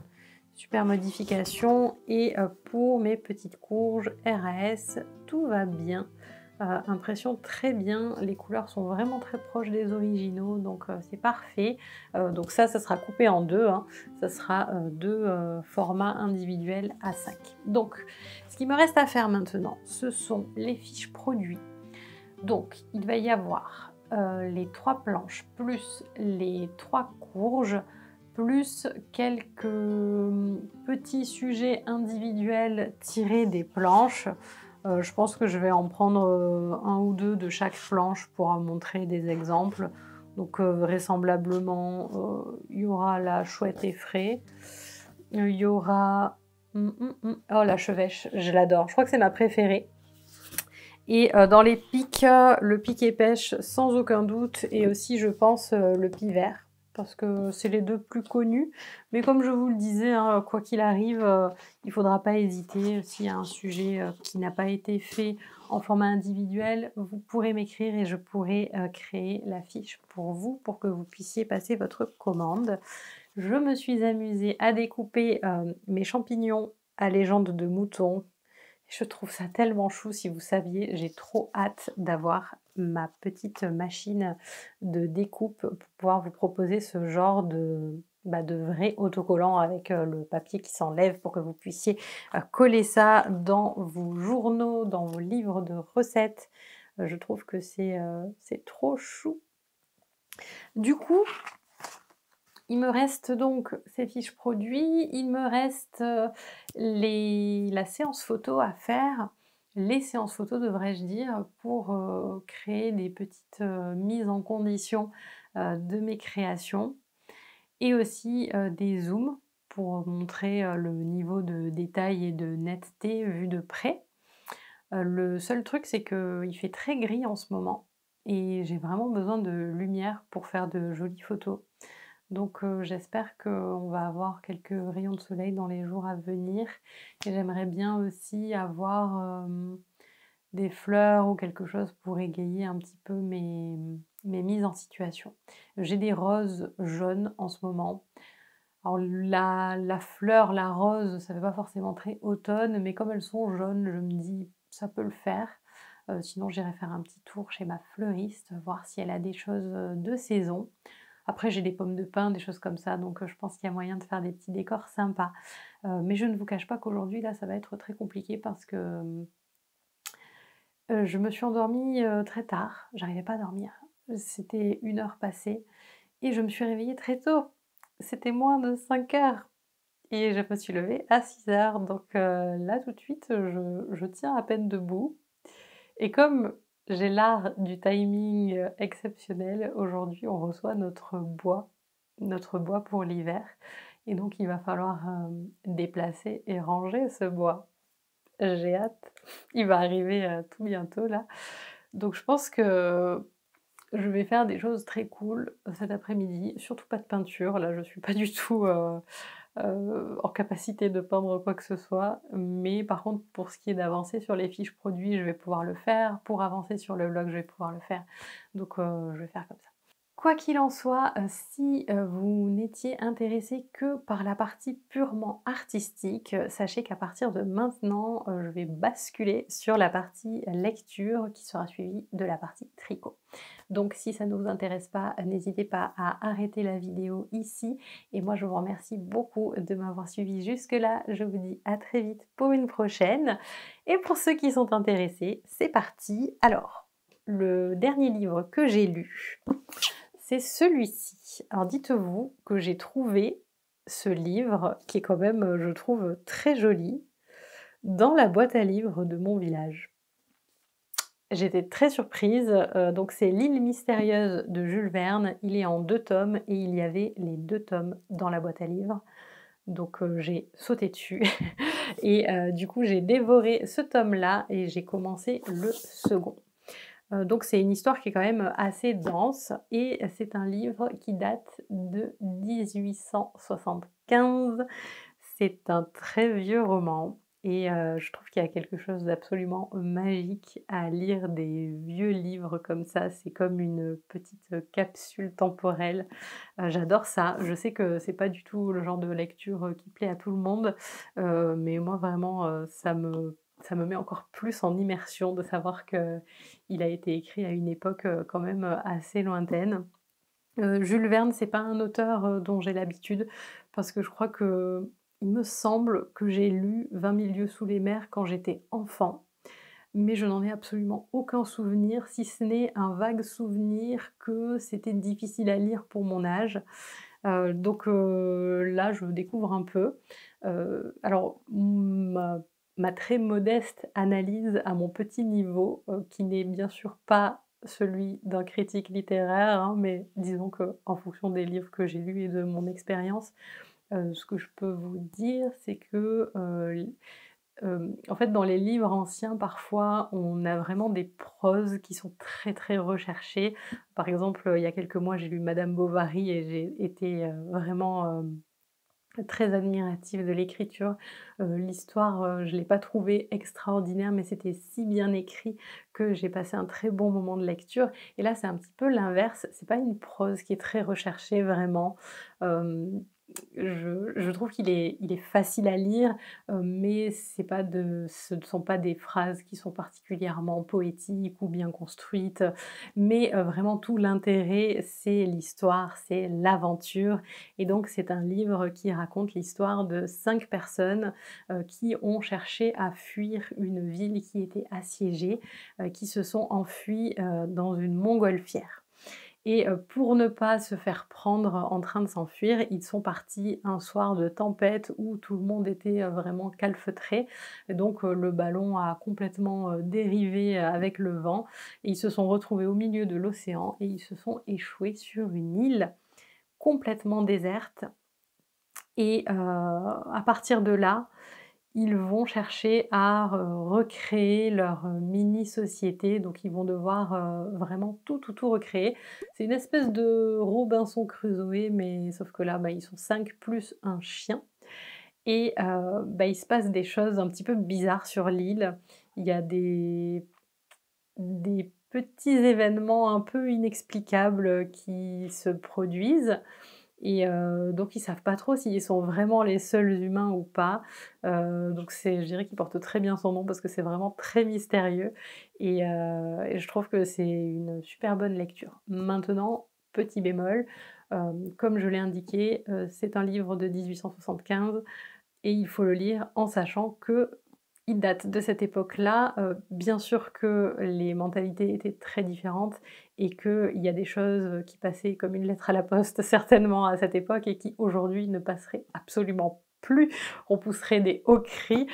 Speaker 1: modification. Et pour mes petites courges RAS, tout va bien. Impression très bien, les couleurs sont vraiment très proches des originaux, donc c'est parfait. Donc ça sera coupé en deux, hein. Ça sera deux formats individuels A5. Donc ce qui me reste à faire maintenant, ce sont les fiches produits. Donc il va y avoir les 3 planches plus les 3 courges plus quelques petits sujets individuels tirés des planches. Je pense que je vais en prendre un ou deux de chaque planche pour montrer des exemples. Donc vraisemblablement, il y aura la chouette effraie. Il y aura... Oh, la chevêche, je l'adore. Je crois que c'est ma préférée. Et dans les pics, le pic et pêche sans aucun doute. Et aussi, je pense, le pivert. Parce que c'est les deux plus connus. Mais comme je vous le disais, hein, quoi qu'il arrive, il ne faudra pas hésiter. S'il y a un sujet qui n'a pas été fait en format individuel, vous pourrez m'écrire et je pourrai créer la fiche pour vous, pour que vous puissiez passer votre commande. Je me suis amusée à découper mes champignons à légende de mouton. Je trouve ça tellement chou, si vous saviez, j'ai trop hâte d'avoir ma petite machine de découpe pour pouvoir vous proposer ce genre de vrai autocollant avec le papier qui s'enlève pour que vous puissiez coller ça dans vos journaux, dans vos livres de recettes. Je trouve que c'est trop chou. Du coup, il me reste donc ces fiches produits, il me reste la séance photo à faire, les séances photo devrais-je dire, pour créer des petites mises en condition de mes créations et aussi des zooms pour montrer le niveau de détail et de netteté vu de près. Le seul truc, c'est qu'il fait très gris en ce moment et j'ai vraiment besoin de lumière pour faire de jolies photos. Donc j'espère qu'on va avoir quelques rayons de soleil dans les jours à venir. Et j'aimerais bien aussi avoir des fleurs ou quelque chose pour égayer un petit peu mes mises en situation. J'ai des roses jaunes en ce moment. Alors la fleur, la rose, ça ne fait pas forcément très automne, mais comme elles sont jaunes, je me dis ça peut le faire. Sinon j'irai faire un petit tour chez ma fleuriste, voir si elle a des choses de saison. Après, j'ai des pommes de pin, des choses comme ça, donc je pense qu'il y a moyen de faire des petits décors sympas. Mais je ne vous cache pas qu'aujourd'hui, là, ça va être très compliqué parce que je me suis endormie très tard. J'arrivais pas à dormir. C'était 1 heure passée et je me suis réveillée très tôt. C'était moins de 5 heures et je me suis levée à 6 heures. Donc là, tout de suite, je tiens à peine debout. Et comme j'ai l'art du timing exceptionnel, aujourd'hui on reçoit notre bois pour l'hiver. Et donc il va falloir déplacer et ranger ce bois. J'ai hâte, il va arriver tout bientôt là. Donc je pense que je vais faire des choses très cool cet après-midi, surtout pas de peinture, là je suis pas du tout en capacité de peindre quoi que ce soit, mais par contre pour ce qui est d'avancer sur les fiches produits, je vais pouvoir le faire, pour avancer sur le blog, je vais pouvoir le faire, donc je vais faire comme ça. Quoi qu'il en soit, si vous n'étiez intéressé que par la partie purement artistique, sachez qu'à partir de maintenant, je vais basculer sur la partie lecture qui sera suivie de la partie tricot. Donc si ça ne vous intéresse pas, n'hésitez pas à arrêter la vidéo ici. Et moi, je vous remercie beaucoup de m'avoir suivi jusque-là. Je vous dis à très vite pour une prochaine. Et pour ceux qui sont intéressés, c'est parti. Alors, le dernier livre que j'ai lu, c'est celui-ci. Alors dites-vous que j'ai trouvé ce livre, qui est quand même, je trouve, très joli, dans la boîte à livres de mon village. j'étais très surprise, donc c'est L'île mystérieuse de Jules Verne. Il est en 2 tomes et il y avait les 2 tomes dans la boîte à livres. Donc j'ai sauté dessus et du coup j'ai dévoré ce tome-là et j'ai commencé le second. Donc c'est une histoire qui est quand même assez dense et c'est un livre qui date de 1875. C'est un très vieux roman et je trouve qu'il y a quelque chose d'absolument magique à lire des vieux livres comme ça. C'est comme une petite capsule temporelle. J'adore ça. Je sais que c'est pas du tout le genre de lecture, qui plaît à tout le monde, mais moi vraiment, ça me met encore plus en immersion de savoir qu'il a été écrit à une époque, quand même, assez lointaine. Jules Verne, c'est pas un auteur, dont j'ai l'habitude parce que je crois qu'il me semble que j'ai lu 20 000 lieues sous les mers quand j'étais enfant, mais je n'en ai absolument aucun souvenir, si ce n'est un vague souvenir que c'était difficile à lire pour mon âge. Donc là, je découvre un peu. Alors ma très modeste analyse à mon petit niveau, qui n'est bien sûr pas celui d'un critique littéraire, hein, mais disons qu'en fonction des livres que j'ai lus et de mon expérience, ce que je peux vous dire, c'est que, en fait, dans les livres anciens, parfois, on a vraiment des proses qui sont très, très recherchées. Par exemple, il y a quelques mois, j'ai lu Madame Bovary et j'ai été, vraiment, très admirative de l'écriture. L'histoire, je l'ai pas trouvée extraordinaire, mais c'était si bien écrit que j'ai passé un très bon moment de lecture et là, c'est un petit peu l'inverse. C'est pas une prose qui est très recherchée vraiment. Hem, je trouve qu'il est facile à lire, mais ce ne sont pas des phrases qui sont particulièrement poétiques ou bien construites, mais vraiment tout l'intérêt, c'est l'histoire, c'est l'aventure et donc c'est un livre qui raconte l'histoire de 5 personnes, qui ont cherché à fuir une ville qui était assiégée, qui se sont enfuies, dans une montgolfière. Et pour ne pas se faire prendre en train de s'enfuir, ils sont partis un soir de tempête où tout le monde était, vraiment calfeutré et donc le ballon a complètement, dérivé avec le vent et ils se sont retrouvés au milieu de l'océan et ils se sont échoués sur une île complètement déserte et à partir de là, ils vont chercher à recréer leur, mini-société, donc ils vont devoir, vraiment tout recréer. C'est une espèce de Robinson Crusoe, mais sauf que là, bah, ils sont 5 plus un chien et bah, il se passe des choses un petit peu bizarres sur l'île. Il y a des petits événements un peu inexplicables, qui se produisent et donc ils savent pas trop s'ils sont vraiment les seuls humains ou pas. Donc je dirais qu'il porte très bien son nom parce que c'est vraiment très mystérieux et je trouve que c'est une super bonne lecture. Maintenant, petit bémol, comme je l'ai indiqué, c'est un livre de 1875 et il faut le lire en sachant qu'il date de cette époque-là. Bien sûr que les mentalités étaient très différentes et qu'il y a des choses qui passaient comme une lettre à la poste certainement à cette époque et qui aujourd'hui ne passeraient absolument plus. On pousserait des hauts cris.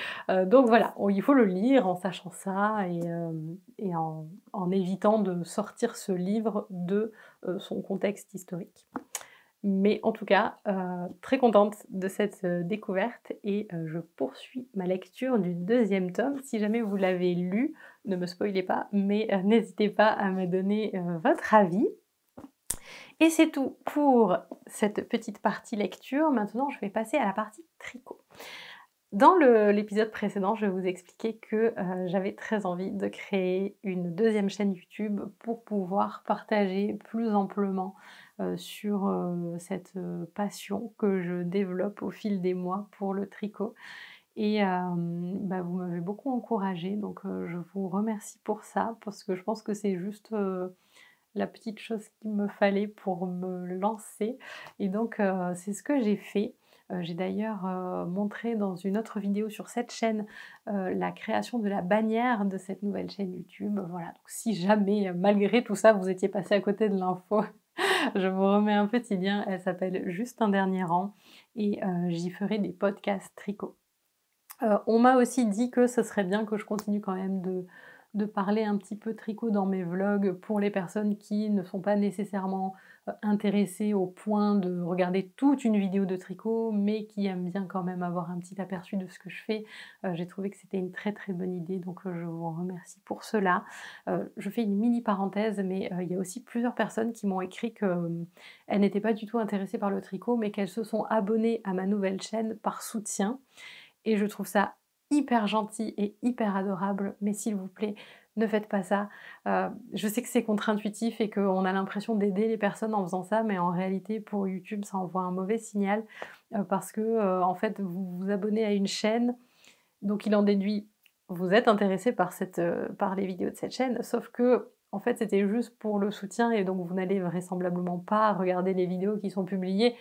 Speaker 1: Donc voilà, il faut le lire en sachant ça et en évitant de sortir ce livre de son contexte historique. Mais en tout cas, très contente de cette, découverte et je poursuis ma lecture du deuxième tome. Si jamais vous l'avez lu, ne me spoilez pas, mais n'hésitez pas à me donner, votre avis. Et c'est tout pour cette petite partie lecture. Maintenant, je vais passer à la partie tricot. Dans l'épisode précédent, je vous expliquais que, j'avais très envie de créer une deuxième chaîne YouTube pour pouvoir partager plus amplement, sur, cette, passion que je développe au fil des mois pour le tricot et bah, vous m'avez beaucoup encouragée donc je vous remercie pour ça parce que je pense que c'est juste, la petite chose qu'il me fallait pour me lancer et donc c'est ce que j'ai fait. J'ai d'ailleurs, montré dans une autre vidéo sur cette chaîne, la création de la bannière de cette nouvelle chaîne YouTube. Voilà, donc si jamais, malgré tout ça, vous étiez passé à côté de l'info, je vous remets un petit lien. Elle s'appelle Juste un dernier rang et j'y ferai des podcasts tricot. On m'a aussi dit que ce serait bien que je continue quand même de parler un petit peu tricot dans mes vlogs pour les personnes qui ne sont pas nécessairement intéressées au point de regarder toute une vidéo de tricot, mais qui aiment bien quand même avoir un petit aperçu de ce que je fais. J'ai trouvé que c'était une très très bonne idée, donc je vous remercie pour cela. Je fais une mini parenthèse, mais il y a aussi plusieurs personnes qui m'ont écrit qu'elles n'étaient pas du tout intéressées par le tricot, mais qu'elles se sont abonnées à ma nouvelle chaîne par soutien. Et je trouve ça hyper gentil et hyper adorable, mais s'il vous plaît, ne faites pas ça. Je sais que c'est contre-intuitif et qu'on a l'impression d'aider les personnes en faisant ça, mais en réalité, pour YouTube, ça envoie un mauvais signal parce que, en fait, vous vous abonnez à une chaîne, donc il en déduit, vous êtes intéressé par par les vidéos de cette chaîne, sauf que, en fait, c'était juste pour le soutien et donc vous n'allez vraisemblablement pas regarder les vidéos qui sont publiées.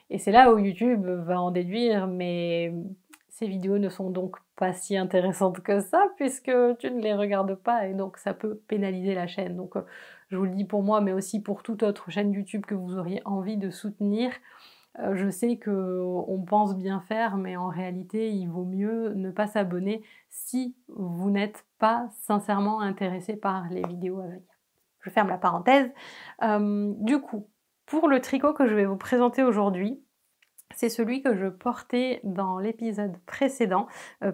Speaker 1: Et c'est là où YouTube va en déduire, mais ces vidéos ne sont donc pas si intéressantes que ça, puisque tu ne les regardes pas, et donc ça peut pénaliser la chaîne. Donc je vous le dis pour moi, mais aussi pour toute autre chaîne YouTube que vous auriez envie de soutenir. Je sais qu'on pense bien faire, mais en réalité, il vaut mieux ne pas s'abonner si vous n'êtes pas sincèrement intéressé par les vidéos à venir. Je ferme la parenthèse. Du coup, pour le tricot que je vais vous présenter aujourd'hui, c'est celui que je portais dans l'épisode précédent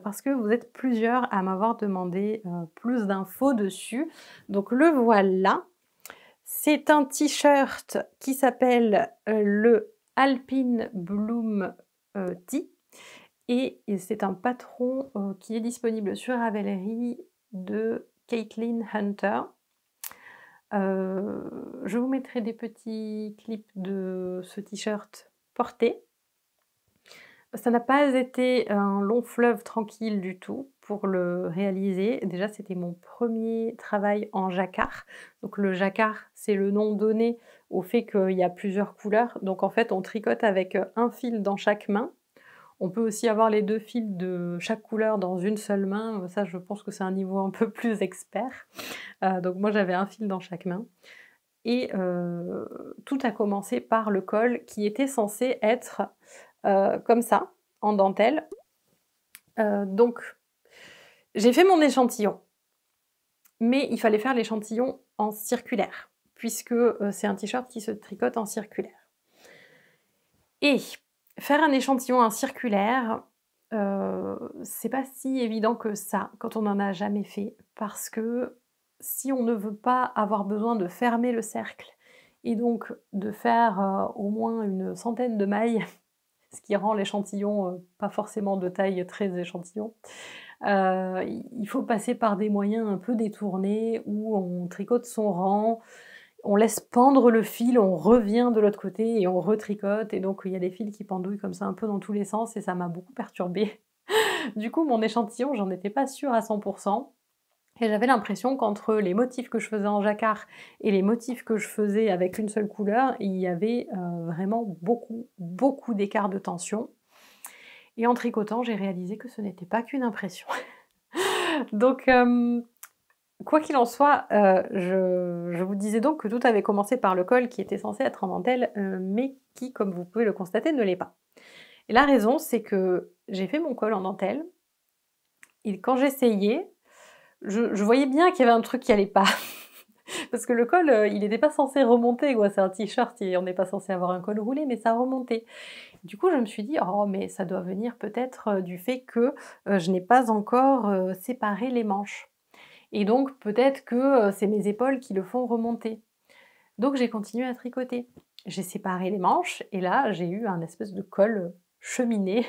Speaker 1: parce que vous êtes plusieurs à m'avoir demandé plus d'infos dessus. Donc le voilà. C'est un t-shirt qui s'appelle le Alpine Bloom Tee et c'est un patron qui est disponible sur Ravelry de Caitlin Hunter. Je vous mettrai des petits clips de ce t-shirt porté. Ça n'a pas été un long fleuve tranquille du tout pour le réaliser. Déjà, c'était mon premier travail en jacquard. Donc le jacquard, c'est le nom donné au fait qu'il y a plusieurs couleurs. Donc en fait, on tricote avec un fil dans chaque main. On peut aussi avoir les 2 fils de chaque couleur dans une seule main. Ça, je pense que c'est un niveau un peu plus expert. Donc moi, j'avais un fil dans chaque main. Et tout a commencé par le col qui était censé être comme ça, en dentelle. Donc, j'ai fait mon échantillon, mais il fallait faire l'échantillon en circulaire, puisque c'est un t-shirt qui se tricote en circulaire. Et faire un échantillon en circulaire, c'est pas si évident que ça quand on n'en a jamais fait, parce que si on ne veut pas avoir besoin de fermer le cercle et donc de faire au moins une centaine de mailles, ce qui rend l'échantillon pas forcément de taille très échantillon, il faut passer par des moyens un peu détournés où on tricote son rang, on laisse pendre le fil, on revient de l'autre côté et on retricote, et donc il y a des fils qui pendouillent comme ça un peu dans tous les sens et ça m'a beaucoup perturbée. Du coup, mon échantillon, j'en étais pas sûre à 100%. Et j'avais l'impression qu'entre les motifs que je faisais en jacquard et les motifs que je faisais avec une seule couleur, il y avait vraiment beaucoup d'écart de tension. Et en tricotant, j'ai réalisé que ce n'était pas qu'une impression. Donc, quoi qu'il en soit, je vous disais donc que tout avait commencé par le col qui était censé être en dentelle, mais qui, comme vous pouvez le constater, ne l'est pas. Et la raison, c'est que j'ai fait mon col en dentelle, et quand j'essayais, je voyais bien qu'il y avait un truc qui allait pas. Parce que le col, il n'était pas censé remonter, quoi. C'est un t-shirt et on n'est pas censé avoir un col roulé, mais ça remontait. Du coup, je me suis dit: «Oh, mais ça doit venir peut-être du fait que je n'ai pas encore séparé les manches. Et donc peut-être que c'est mes épaules qui le font remonter». Donc j'ai continué à tricoter. J'ai séparé les manches et là, j'ai eu un espèce de col cheminé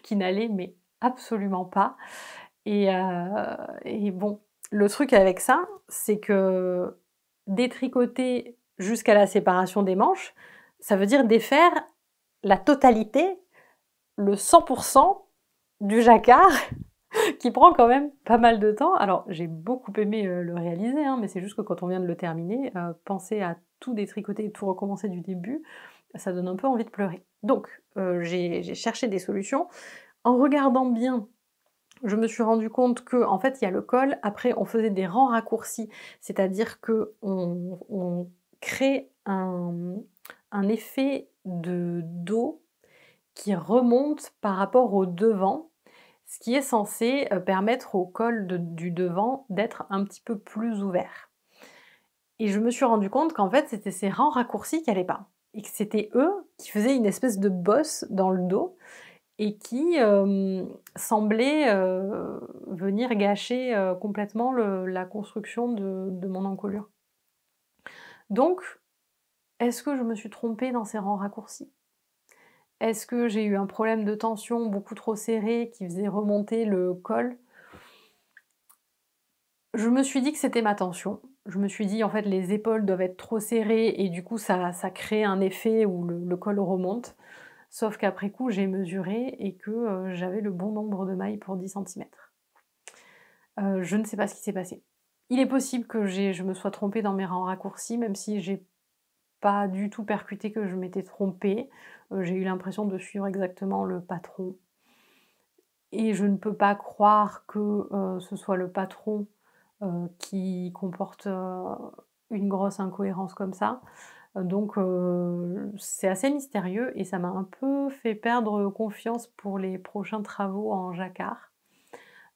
Speaker 1: qui n'allait mais absolument pas. Et bon, le truc avec ça, c'est que détricoter jusqu'à la séparation des manches, ça veut dire défaire la totalité, le 100% du jacquard qui prend quand même pas mal de temps. Alors j'ai beaucoup aimé le réaliser, hein, mais c'est juste que quand on vient de le terminer, penser à tout détricoter et tout recommencer du début, ça donne un peu envie de pleurer. Donc j'ai cherché des solutions. En regardant bien, je me suis rendu compte que en fait, il y a le col, après on faisait des rangs raccourcis, c'est-à-dire qu'on crée un effet de dos qui remonte par rapport au devant, ce qui est censé permettre au col du devant d'être un petit peu plus ouvert. Et je me suis rendu compte qu'en fait, c'était ces rangs raccourcis qui n'allaient pas. Et que c'était eux qui faisaient une espèce de bosse dans le dos et qui semblaient venir gâcher complètement la construction de mon encolure. Donc, est-ce que je me suis trompée dans ces rangs raccourcis? Est-ce que j'ai eu un problème de tension beaucoup trop serré qui faisait remonter le col? Je me suis dit que c'était ma tension. Je me suis dit, en fait, les épaules doivent être trop serrées et du coup, ça crée un effet où le col remonte. Sauf qu'après coup, j'ai mesuré et que j'avais le bon nombre de mailles pour 10 centimètres. Je ne sais pas ce qui s'est passé. Il est possible que je me sois trompée dans mes rangs raccourcis, même si j'ai pas du tout percuté que je m'étais trompée. J'ai eu l'impression de suivre exactement le patron. Et je ne peux pas croire que ce soit le patron qui comporte une grosse incohérence comme ça. Donc c'est assez mystérieux et ça m'a un peu fait perdre confiance pour les prochains travaux en jacquard.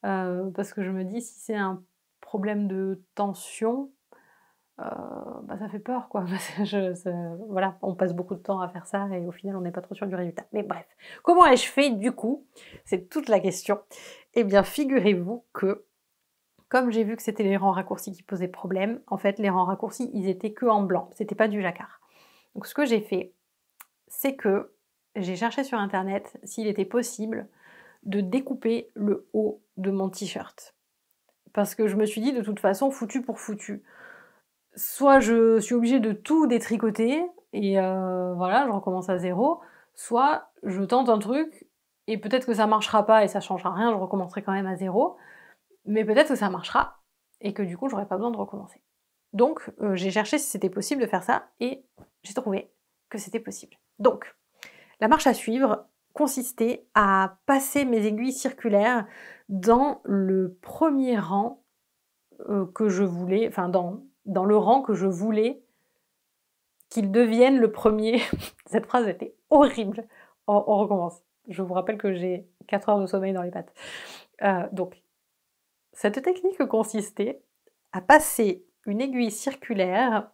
Speaker 1: Parce que je me dis si c'est un problème de tension, bah, ça fait peur quoi. Voilà, on passe beaucoup de temps à faire ça et au final on n'est pas trop sûr du résultat. Mais bref, comment ai-je fait du coup? C'est toute la question. Eh bien figurez-vous que comme j'ai vu que c'était les rangs raccourcis qui posaient problème, en fait les rangs raccourcis ils étaient que en blanc, c'était pas du jacquard. Donc ce que j'ai fait, c'est que j'ai cherché sur internet s'il était possible de découper le haut de mon t-shirt. Parce que je me suis dit de toute façon, foutu pour foutu. Soit je suis obligée de tout détricoter et voilà, je recommence à zéro, soit je tente un truc et peut-être que ça marchera pas et ça changera rien, je recommencerai quand même à zéro, mais peut-être que ça marchera et que du coup j'aurai pas besoin de recommencer. Donc j'ai cherché si c'était possible de faire ça et j'ai trouvé que c'était possible. Donc la marche à suivre consistait à passer mes aiguilles circulaires dans le premier rang que je voulais, enfin dans le rang que je voulais qu'il devienne le premier. Cette phrase était horrible. On recommence. Je vous rappelle que j'ai 4 heures de sommeil dans les pattes. Donc, cette technique consistait à passer une aiguille circulaire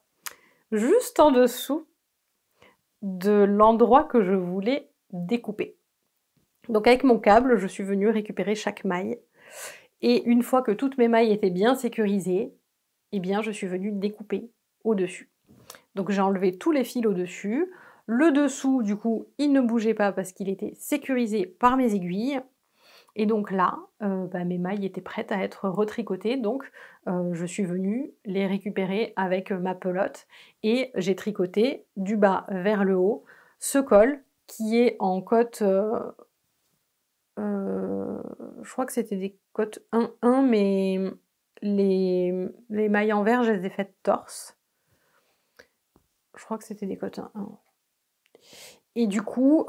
Speaker 1: juste en dessous de l'endroit que je voulais découper. Donc avec mon câble, je suis venue récupérer chaque maille. Et une fois que toutes mes mailles étaient bien sécurisées, eh bien je suis venue découper au-dessus. Donc j'ai enlevé tous les fils au-dessus. Le dessous, du coup, il ne bougeait pas parce qu'il était sécurisé par mes aiguilles. Et donc là, mes mailles étaient prêtes à être retricotées. Donc je suis venue les récupérer avec ma pelote et j'ai tricoté du bas vers le haut ce col qui est en cote, je crois que c'était des cotes 1-1, mais les mailles en vert, je les ai faites torse. Je crois que c'était des cotes 1-1. Et du coup,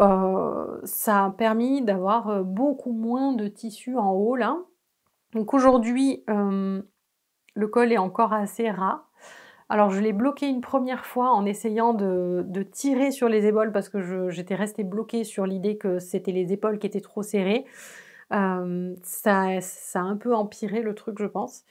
Speaker 1: ça a permis d'avoir beaucoup moins de tissu en haut là. Donc aujourd'hui, le col est encore assez ras. Alors je l'ai bloqué une première fois en essayant de tirer sur les épaules parce que j'étais restée bloquée sur l'idée que c'était les épaules qui étaient trop serrées. Ça a un peu empiré le truc, je pense.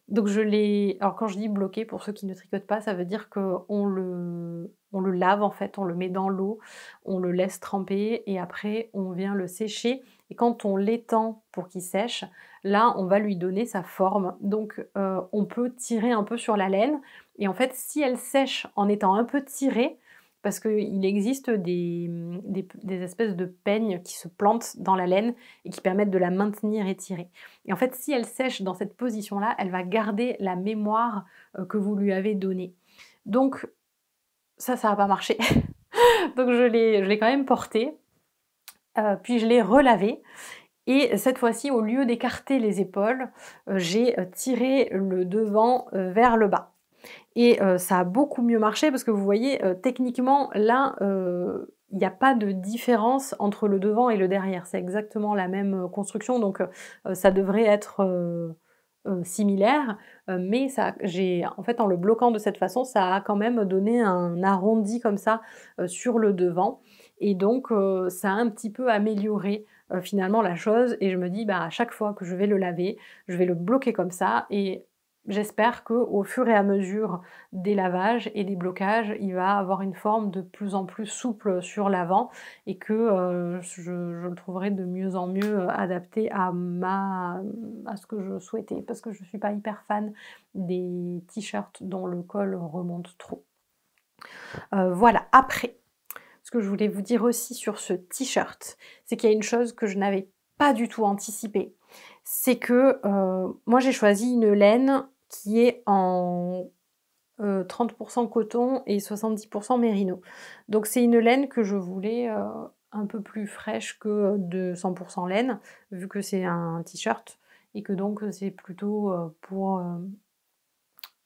Speaker 1: Donc je l'ai... Alors quand je dis bloqué, pour ceux qui ne tricotent pas, ça veut dire qu'on le lave en fait, on le met dans l'eau, on le laisse tremper et après on vient le sécher. Et quand on l'étend pour qu'il sèche, là on va lui donner sa forme. Donc on peut tirer un peu sur la laine. Et en fait, si elle sèche en étant un peu tirée, parce qu'il existe des espèces de peignes qui se plantent dans la laine et qui permettent de la maintenir étirée. Et en fait, si elle sèche dans cette position-là, elle va garder la mémoire que vous lui avez donnée. Donc, ça n'a pas marché. Donc, je l'ai quand même porté, puis je l'ai relavé. Et cette fois-ci, au lieu d'écarter les épaules, j'ai tiré le devant vers le bas. Et ça a beaucoup mieux marché parce que vous voyez, techniquement, là, il n'y a pas de différence entre le devant et le derrière. C'est exactement la même construction, donc ça devrait être similaire. Mais en fait, en le bloquant de cette façon, ça a quand même donné un arrondi comme ça sur le devant. Et donc, ça a un petit peu amélioré finalement la chose et je me dis: «Bah, à chaque fois que je vais le laver, je vais le bloquer comme ça» et j'espère qu'au fur et à mesure des lavages et des blocages, il va avoir une forme de plus en plus souple sur l'avant et que, je le trouverai de mieux en mieux, adapté à ce que je souhaitais. Parce que je suis pas hyper fan des t-shirts dont le col remonte trop. Voilà. Après, ce que je voulais vous dire aussi sur ce t-shirt, c'est qu'il y a une chose que je n'avais pas du tout anticipée. C'est que, moi j'ai choisi une laine qui est en 30 coton et 70 mérino. Donc c'est une laine que je voulais, un peu plus fraîche que de 100 laine, vu que c'est un t-shirt et que donc c'est plutôt, pour,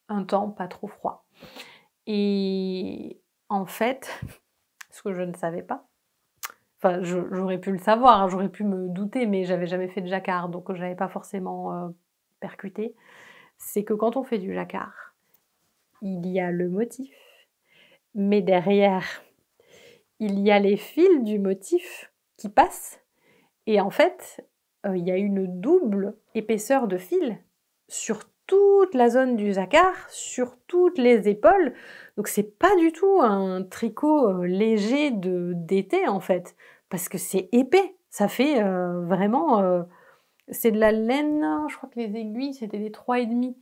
Speaker 1: un temps pas trop froid. Et en fait, ce que je ne savais pas, enfin j'aurais pu le savoir, hein, j'aurais pu me douter, mais j'avais jamais fait de jacquard, donc j'avais pas forcément, percuté. C'est que quand on fait du jacquard, il y a le motif, mais derrière, il y a les fils du motif qui passent et en fait, il y a une double épaisseur de fil sur toute la zone du jacquard, sur toutes les épaules. Donc c'est pas du tout un tricot, léger d'été en fait, parce que c'est épais. Ça fait, vraiment, c'est de la laine, je crois que les aiguilles c'était des 3,5.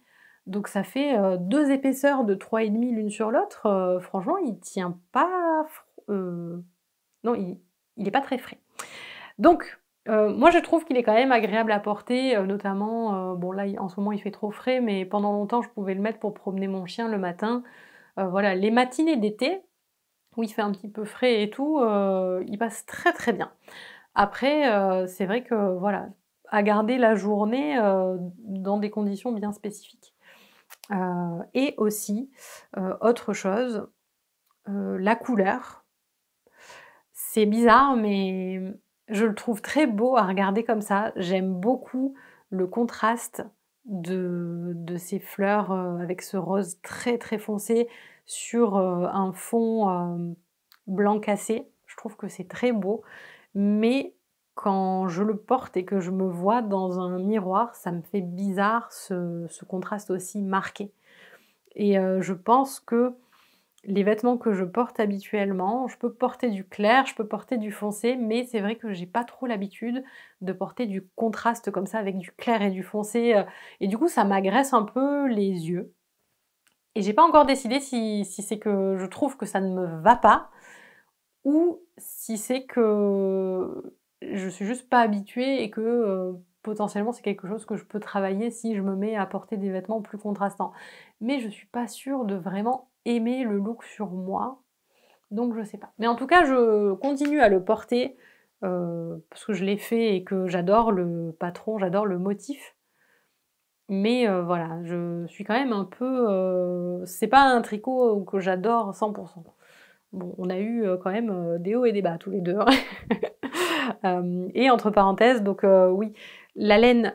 Speaker 1: Donc ça fait, 2 épaisseurs de 3,5 l'une sur l'autre, franchement il tient pas non il est pas très frais. Donc moi je trouve qu'il est quand même agréable à porter, notamment, bon là en ce moment il fait trop frais, mais pendant longtemps je pouvais le mettre pour promener mon chien le matin. Voilà, les matinées d'été, où il fait un petit peu frais et tout, il passe très, très bien. Après, c'est vrai que voilà, à garder la journée, dans des conditions bien spécifiques. Et aussi, autre chose, la couleur. C'est bizarre, mais je le trouve très beau à regarder comme ça. J'aime beaucoup le contraste de ces fleurs, avec ce rose très, très foncé sur, un fond, blanc cassé. Je trouve que c'est très beau, mais quand je le porte et que je me vois dans un miroir, ça me fait bizarre ce contraste aussi marqué et je pense que les vêtements que je porte habituellement, je peux porter du clair, je peux porter du foncé, mais c'est vrai que j'ai pas trop l'habitude de porter du contraste comme ça avec du clair et du foncé, et du coup ça m'agresse un peu les yeux et j'ai pas encore décidé si c'est que je trouve que ça ne me va pas ou si c'est que je suis juste pas habituée et que, potentiellement c'est quelque chose que je peux travailler si je me mets à porter des vêtements plus contrastants. Mais je suis pas sûre de vraiment aimer le look sur moi, donc je sais pas. Mais en tout cas, je continue à le porter, parce que je l'ai fait et que j'adore le patron, j'adore le motif. Mais voilà, je suis quand même un peu, c'est pas un tricot que j'adore 100. Bon, on a eu, quand même, des hauts et des bas tous les 2, hein. Et entre parenthèses, donc oui, la laine,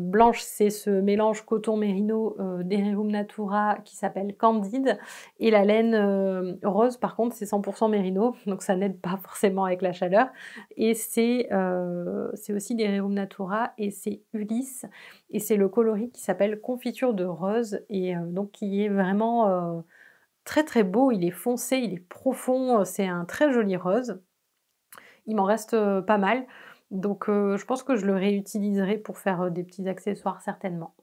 Speaker 1: blanche, c'est ce mélange coton mérino, d'Hererum Natura qui s'appelle Candide et la laine, rose par contre, c'est 100 mérino, donc ça n'aide pas forcément avec la chaleur et c'est aussi d'Hererum Natura et c'est Ulysse et c'est le coloris qui s'appelle Confiture de rose et donc qui est vraiment, très, très beau. Il est foncé, il est profond, c'est un très joli rose. Il m'en reste, pas mal, donc je pense que je le réutiliserai pour faire, des petits accessoires certainement.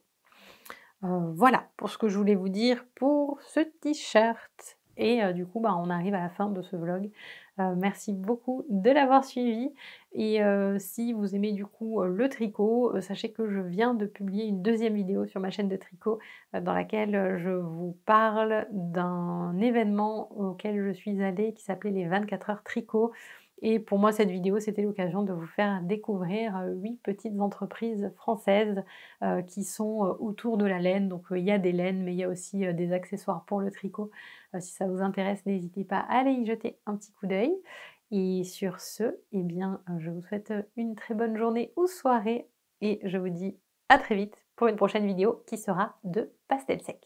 Speaker 1: Voilà pour ce que je voulais vous dire pour ce t-shirt et du coup, bah, on arrive à la fin de ce vlog. Merci beaucoup de l'avoir suivi et si vous aimez du coup, le tricot, sachez que je viens de publier une deuxième vidéo sur ma chaîne de tricot, dans laquelle, je vous parle d'un événement auquel je suis allée qui s'appelait les 24 heures tricot et pour moi cette vidéo c'était l'occasion de vous faire découvrir, 8 petites entreprises françaises qui sont, autour de la laine. Donc il y a des laines, mais il y a aussi, des accessoires pour le tricot. Si ça vous intéresse, n'hésitez pas à aller y jeter un petit coup d'œil. Et sur ce, eh bien, je vous souhaite, une très bonne journée ou soirée et je vous dis à très vite pour une prochaine vidéo qui sera de pastel sec.